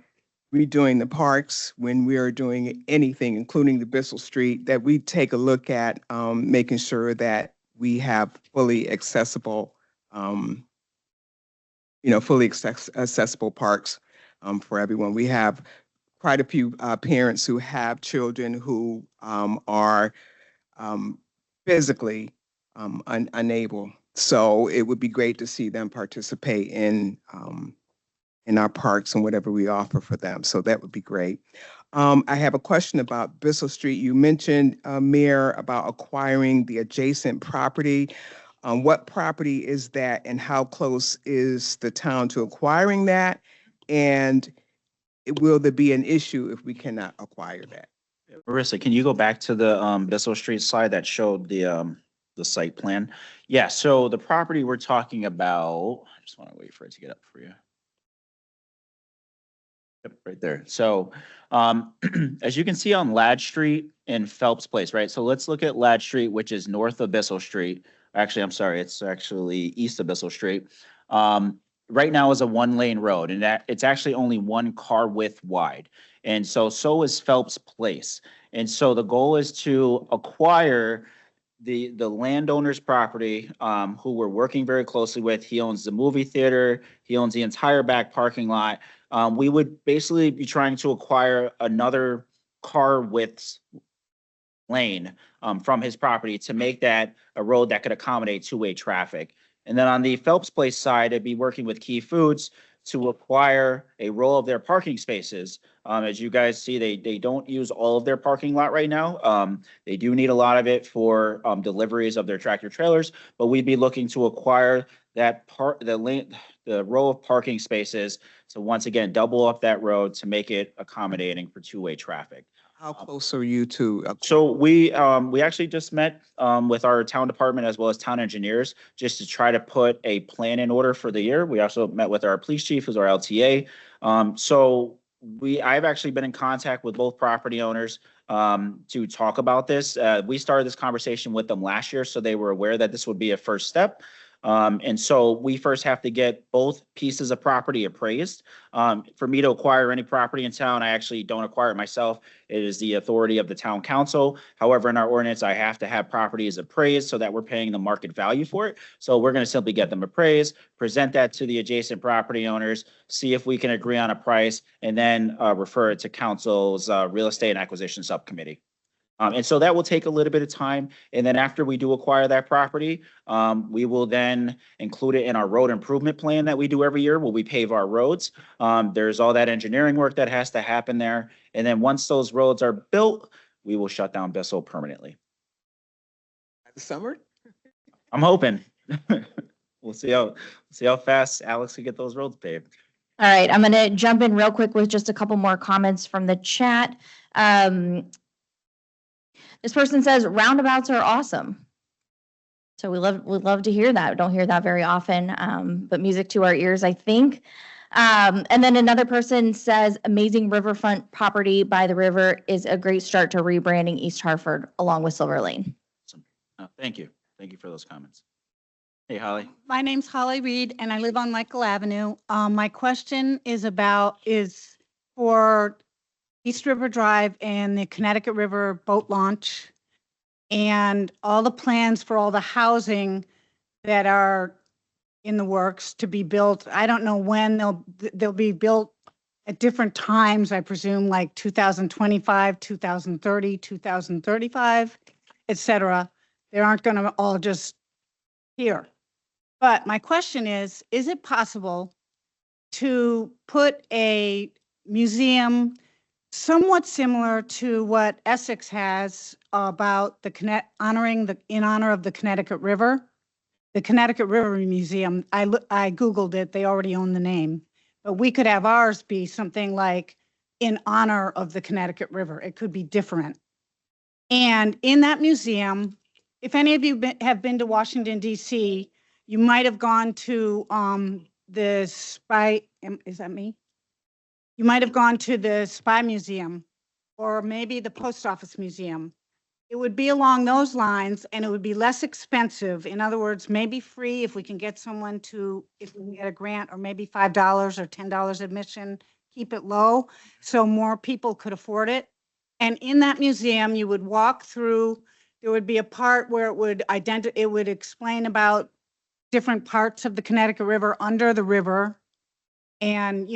redoing the parks, when we are doing anything, including the Bissell Street, that we take a look at making sure that we have fully accessible, fully accessible parks for everyone. We have quite a few parents who have children who are physically unable. So it would be great to see them participate in our parks and whatever we offer for them. So that would be great. I have a question about Bissell Street. You mentioned, Mayor, about acquiring the adjacent property. What property is that, and how close is the town to acquiring that? And will there be an issue if we cannot acquire that? Marissa, can you go back to the Bissell Street slide that showed the site plan? Yeah, so the property we're talking about, I just want to wait for it to get up for you. Yep, right there. So as you can see on Ladd Street and Phelps Place, right? So let's look at Ladd Street, which is north of Bissell Street. Actually, I'm sorry, it's actually east of Bissell Street. Right now is a 1-lane road, and that it's actually only 1 car width wide. And so is Phelps Place. And so the goal is to acquire the landowner's property, who we're working very closely with. He owns the movie theater. He owns the entire back parking lot. We would basically be trying to acquire another car width lane from his property to make that a road that could accommodate two-way traffic. And then on the Phelps Place side, I'd be working with Key Foods to acquire a row of their parking spaces. As you guys see, they don't use all of their parking lot right now. They do need a lot of it for deliveries of their tractor trailers, but we'd be looking to acquire that the row of parking spaces to once again double up that road to make it accommodating for two-way traffic. How close are you to? So we actually just met with our town department as well as town engineers just to try to put a plan in order for the year. We also met with our police chief, who's our LTA. So I've actually been in contact with both property owners to talk about this. We started this conversation with them last year, so they were aware that this would be a first step. And so we first have to get both pieces of property appraised. For me to acquire any property in town, I actually don't acquire it myself. It is the authority of the town council. However, in our ordinance, I have to have properties appraised so that we're paying the market value for it. So we're going to simply get them appraised, present that to the adjacent property owners, see if we can agree on a price, and then refer it to council's real estate and acquisition subcommittee. And so that will take a little bit of time. And then after we do acquire that property, we will then include it in our road improvement plan that we do every year where we pave our roads. There's all that engineering work that has to happen there. And then once those roads are built, we will shut down Bissell permanently. Summer? I'm hoping. We'll see how fast Alex can get those roads paved. All right, I'm going to jump in real quick with just a couple more comments from the chat. This person says roundabouts are awesome. So we'd love to hear that. We don't hear that very often, but music to our ears, I think. And then another person says amazing riverfront property by the river is a great start to rebranding East Hartford along with Silver Lane. Thank you. Thank you for those comments. Hey, Holly. My name's Holly Reed and I live on Michael Avenue. My question is for East River Drive and the Connecticut River boat launch and all the plans for all the housing that are in the works to be built. I don't know when they'll be built at different times, I presume like 2025, 2030, 2035, et cetera. They aren't going to all just here. But my question is it possible to put a museum somewhat similar to what Essex has about in honor of the Connecticut River? The Connecticut River Museum, I Googled it, they already own the name. But we could have ours be something like in honor of the Connecticut River. It could be different. And in that museum, if any of you have been to Washington, D.C., you might have gone to the Spy, is that me? You might have gone to the Spy Museum or maybe the Post Office Museum. It would be along those lines and it would be less expensive. In other words, maybe free if we can get someone if we can get a grant, or maybe $5 or $10 admission, keep it low so more people could afford it. And in that museum, you would walk through, there would be a part where it would explain about different parts of the Connecticut River under the river. And,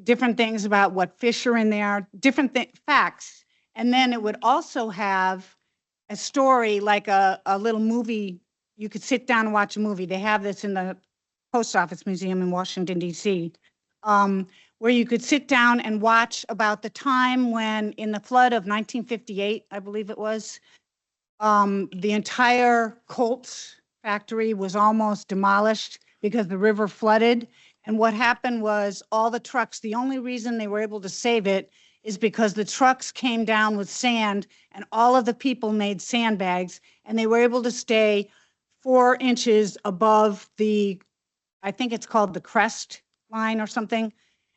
different things about what fish are in there, different facts. And then it would also have a story, like a little movie. You could sit down and watch a movie. They have this in the Post Office Museum in Washington, D.C., where you could sit down and watch about the time when, in the flood of 1958, I believe it was, the entire Colts factory was almost demolished because the river flooded. And what happened was all the trucks, the only reason they were able to save it is because the trucks came down with sand and all of the people made sandbags and they were able to stay 4 inches above I think it's called the crest line or something.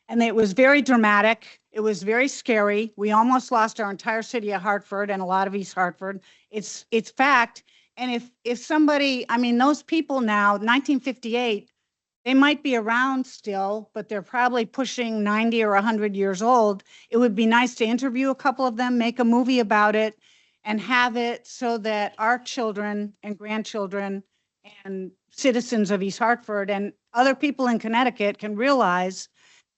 And it was very dramatic. It was very scary. We almost lost our entire city of Hartford and a lot of East Hartford. It's fact. And if somebody, those people now, 1958, they might be around still, but they're probably pushing 90 or 100 years old. It would be nice to interview a couple of them, make a movie about it, and have it so that our children and grandchildren and citizens of East Hartford and other people in Connecticut can realize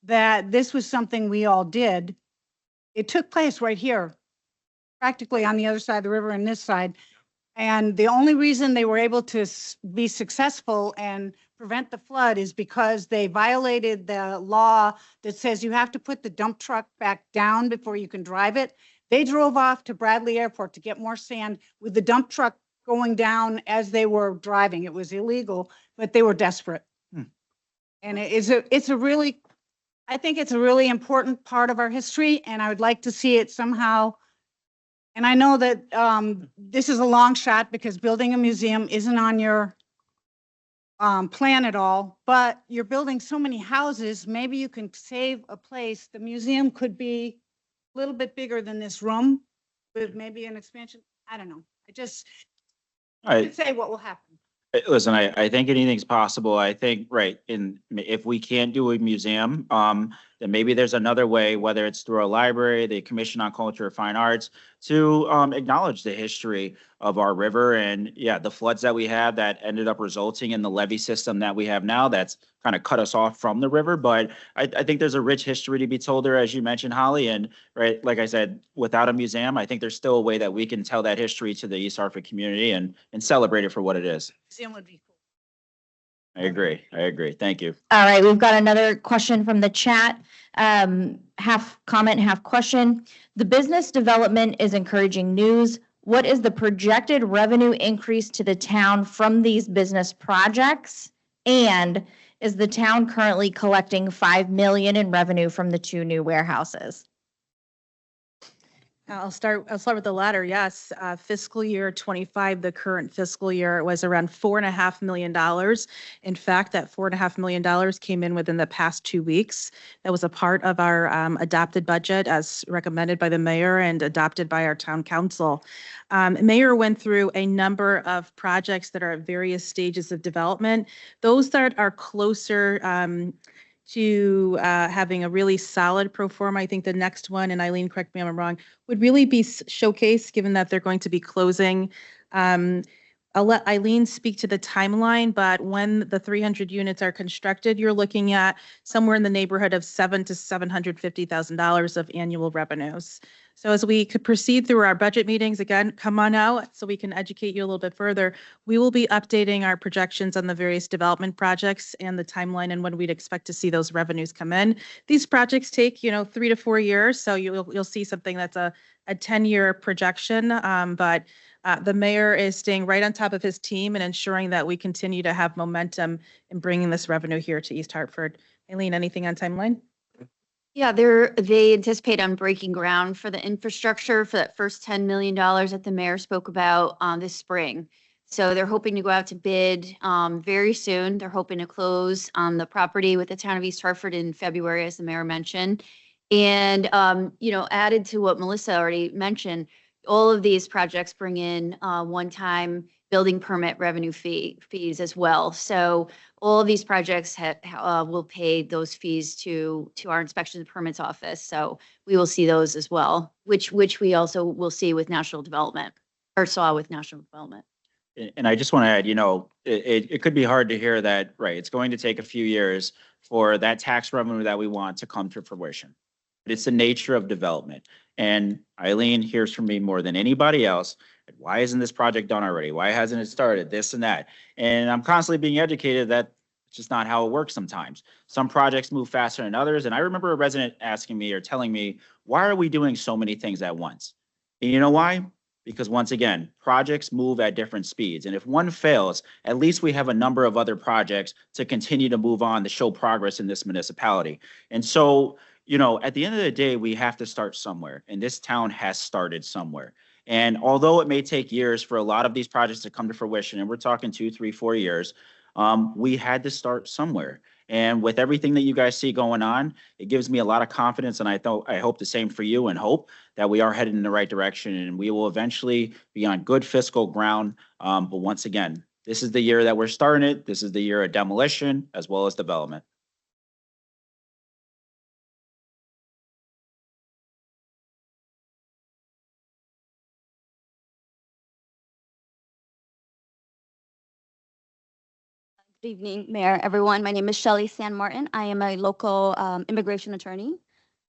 that this was something we all did. It took place right here, practically on the other side of the river and this side. And the only reason they were able to be successful and prevent the flood is because they violated the law that says you have to put the dump truck back down before you can drive it. They drove off to Bradley Airport to get more sand with the dump truck going down as they were driving. It was illegal, but they were desperate. And it's a really, I think it's a really important part of our history, and I would like to see it somehow. And I know that this is a long shot because building a museum isn't on your plan at all, but you're building so many houses, maybe you can save a place. The museum could be a little bit bigger than this room with maybe an expansion. I don't know. I just can't say what will happen. Listen, I think anything's possible. I think, right, if we can't do a museum, then maybe there's another way, whether it's through a library, the Commission on Culture and Fine Arts, to acknowledge the history of our river and, yeah, the floods that we had that ended up resulting in the levee system that we have now that's kind of cut us off from the river. But I think there's a rich history to be told there, as you mentioned, Holly. And, right, like I said, without a museum, I think there's still a way that we can tell that history to the East Hartford community and celebrate it for what it is. Museum would be cool. I agree. Thank you. All right, we've got another question from the chat. Half comment, half question. The business development is encouraging news. What is the projected revenue increase to the town from these business projects? And is the town currently collecting $5 million in revenue from the 2 new warehouses? I'll start with the latter. Yes, fiscal year 25, the current fiscal year, it was around $4.5 million. In fact, that $4.5 million came in within the past 2 weeks. That was a part of our adopted budget as recommended by the mayor and adopted by our town council. Mayor went through a number of projects that are at various stages of development. Those that are closer to having a really solid pro forma. I think the next one, and Eileen, correct me if I'm wrong, would really be Showcase, given that they're going to be closing. I'll let Eileen speak to the timeline, but when the 300 units are constructed, you're looking at somewhere in the neighborhood of $700,000 to $750,000 of annual revenues. So as we could proceed through our budget meetings, again, come on out so we can educate you a little bit further. We will be updating our projections on the various development projects and the timeline and when we'd expect to see those revenues come in. These projects take, 3 to 4 years, so you'll see something that's a 10-year projection. But the mayor is staying right on top of his team and ensuring that we continue to have momentum in bringing this revenue here to East Hartford. Eileen, anything on timeline? Yeah, they anticipate on breaking ground for the infrastructure for that first $10 million that the mayor spoke about this spring. So they're hoping to go out to bid very soon. They're hoping to close on the property with the town of East Hartford in February, as the mayor mentioned. And, added to what Melissa already mentioned, all of these projects bring in one-time building permit revenue fees as well. So all of these projects will pay those fees to our inspection and permits office. So we will see those as well, which we also will see with national development, or saw with national development. And I just want to add, it could be hard to hear that, right? It's going to take a few years for that tax revenue that we want to come to fruition. But it's the nature of development. And Eileen hears from me more than anybody else. Why isn't this project done already? Why hasn't it started? This and that. And I'm constantly being educated that it's just not how it works sometimes. Some projects move faster than others. And I remember a resident asking me or telling me, why are we doing so many things at once? And you know why? Because once again, projects move at different speeds. And if one fails, at least we have a number of other projects to continue to move on to show progress in this municipality. And so, at the end of the day, we have to start somewhere. And this town has started somewhere. And although it may take years for a lot of these projects to come to fruition, and we're talking 2, 3, 4 years, we had to start somewhere. And with everything that you guys see going on, it gives me a lot of confidence. And I hope the same for you, and hope that we are headed in the right direction and we will eventually be on good fiscal ground. But once again, this is the year that we're starting it. This is the year of demolition as well as development. Good evening, Mayor, everyone. My name is Shelley San Martin. I am a local immigration attorney.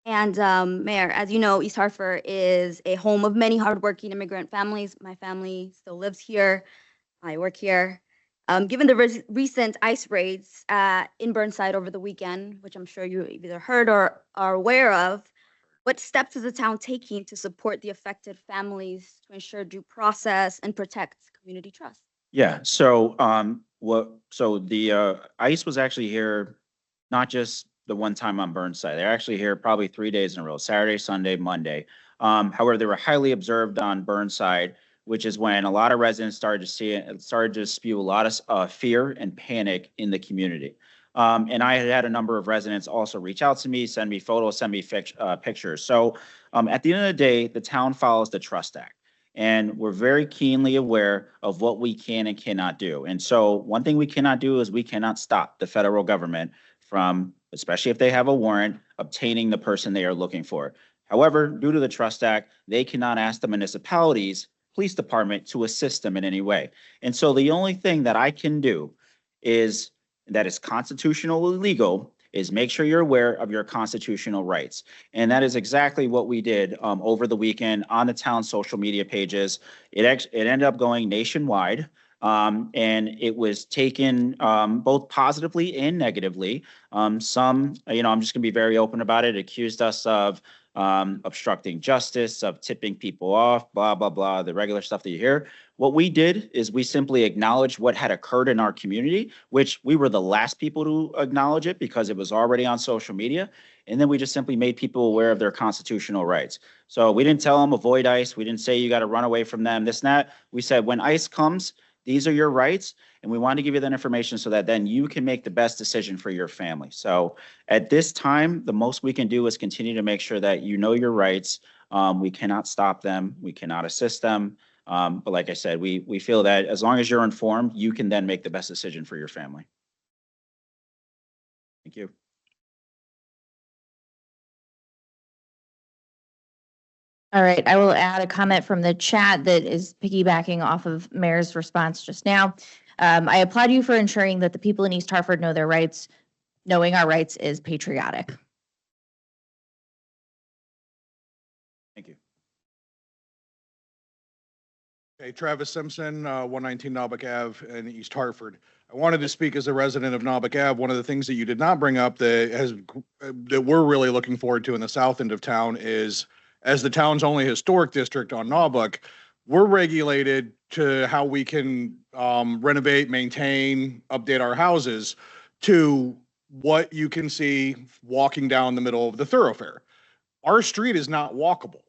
And Mayor, as you know, East Hartford is a home of many hardworking immigrant families. My family still lives here. I work here. Given the recent ICE raids in Burnside over the weekend, which I'm sure you either heard or are aware of, what steps is the town taking to support the affected families to ensure due process and protect community trust? Yeah, so the ICE was actually here, not just the one time on Burnside. They're actually here probably 3 days in a row, Saturday, Sunday, Monday. However, they were highly observed on Burnside, which is when a lot of residents started to see it and started to spew a lot of fear and panic in the community. And I had a number of residents also reach out to me, send me photos, send me pictures. So at the end of the day, the town follows the Trust Act. And we're very keenly aware of what we can and cannot do. And so one thing we cannot do is we cannot stop the federal government from, especially if they have a warrant, obtaining the person they are looking for. However, due to the Trust Act, they cannot ask the municipalities, police department to assist them in any way. And so the only thing that I can do is, that is constitutionally legal, is make sure you're aware of your constitutional rights. And that is exactly what we did over the weekend on the town social media pages. It ended up going nationwide, and it was taken both positively and negatively. Some, I'm just gonna be very open about it, accused us of obstructing justice, of tipping people off, blah, blah, blah, the regular stuff that you hear. What we did is we simply acknowledged what had occurred in our community, which we were the last people to acknowledge it because it was already on social media. And then we just simply made people aware of their constitutional rights. So we didn't tell them avoid ICE. We didn't say you got to run away from them, this and that. We said when ICE comes, these are your rights. And we want to give you that information so that then you can make the best decision for your family. So at this time, the most we can do is continue to make sure that you know your rights. We cannot stop them. We cannot assist them. But like I said, we feel that as long as you're informed, you can then make the best decision for your family. Thank you. All right, I will add a comment from the chat that is piggybacking off of Mayor's response just now. I applaud you for ensuring that the people in East Hartford know their rights. Knowing our rights is patriotic. Thank you. Okay, Travis Simpson, 119 Naubach Ave in East Hartford. I wanted to speak as a resident of Naubach Ave. One of the things that you did not bring up that we're really looking forward to in the south end of town is, as the town's only historic district on Naubach, we're regulated to how we can renovate, maintain, update our houses to what you can see walking down the middle of the thoroughfare. Our street is not walkable.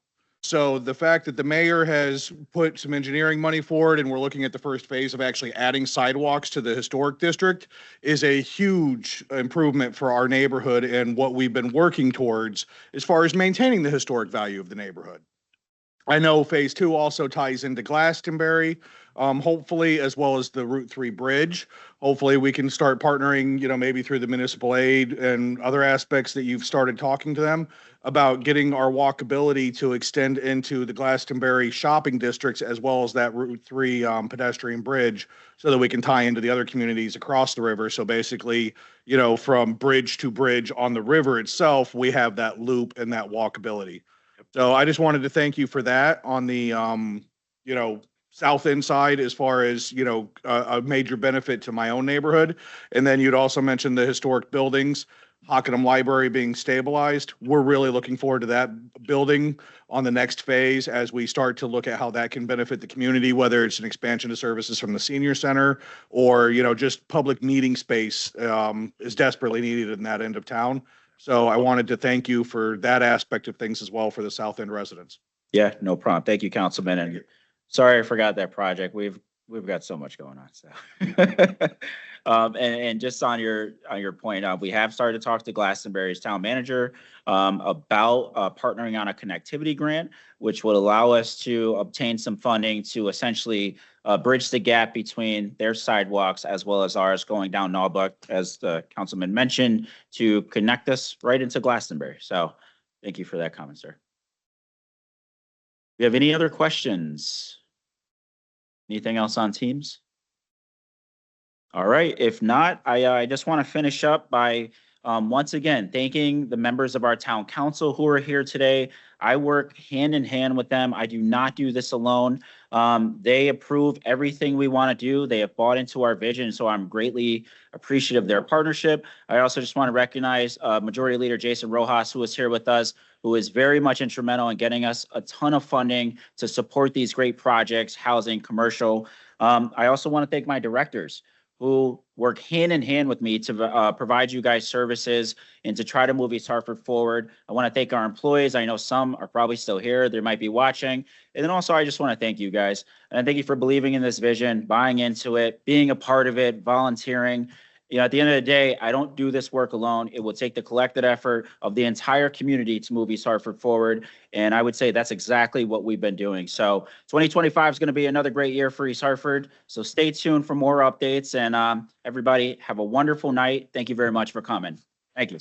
So the fact that the mayor has put some engineering money forward and we're looking at the first phase of actually adding sidewalks to the historic district is a huge improvement for our neighborhood and what we've been working towards as far as maintaining the historic value of the neighborhood. I know phase 2 also ties into Glastonbury, hopefully, as well as the Route 3 bridge. Hopefully we can start partnering, maybe through the municipal aid and other aspects that you've started talking to them about getting our walkability to extend into the Glastonbury shopping districts as well as that Route 3 pedestrian bridge so that we can tie into the other communities across the river. So basically, from bridge to bridge on the river itself, we have that loop and that walkability. So I just wanted to thank you for that on the, south end side as far as, a major benefit to my own neighborhood. And then you'd also mentioned the historic buildings, Hockenham Library being stabilized. We're really looking forward to that building on the next phase as we start to look at how that can benefit the community, whether it's an expansion of services from the senior center or, just public meeting space is desperately needed in that end of town. So I wanted to thank you for that aspect of things as well for the South End residents. Yeah, no problem. Thank you, Councilman. And sorry, I forgot that project. We've got so much going on. So, and just on your point, we have started to talk to Glastonbury's town manager about partnering on a connectivity grant, which would allow us to obtain some funding to essentially bridge the gap between their sidewalks as well as ours going down Naubach, as the councilman mentioned, to connect us right into Glastonbury. So thank you for that comment, sir. Do you have any other questions? Anything else on Teams? All right, if not, I just want to finish up by once again thanking the members of our town council who are here today. I work hand in hand with them. I do not do this alone. They approve everything we want to do. They have bought into our vision, so I'm greatly appreciative of their partnership. I also just want to recognize Majority Leader Jason Rojas, who is here with us, who is very much instrumental in getting us a ton of funding to support these great projects, housing, commercial. I also want to thank my directors who work hand in hand with me to provide you guys services and to try to move East Hartford forward. I want to thank our employees. I know some are probably still here. They might be watching. And then also, I just want to thank you guys. And thank you for believing in this vision, buying into it, being a part of it, volunteering. You know, at the end of the day, I don't do this work alone. It will take the collective effort of the entire community to move East Hartford forward. And I would say that's exactly what we've been doing. So 2025 is going to be another great year for East Hartford. So stay tuned for more updates. And everybody have a wonderful night. Thank you very much for coming. Thank you.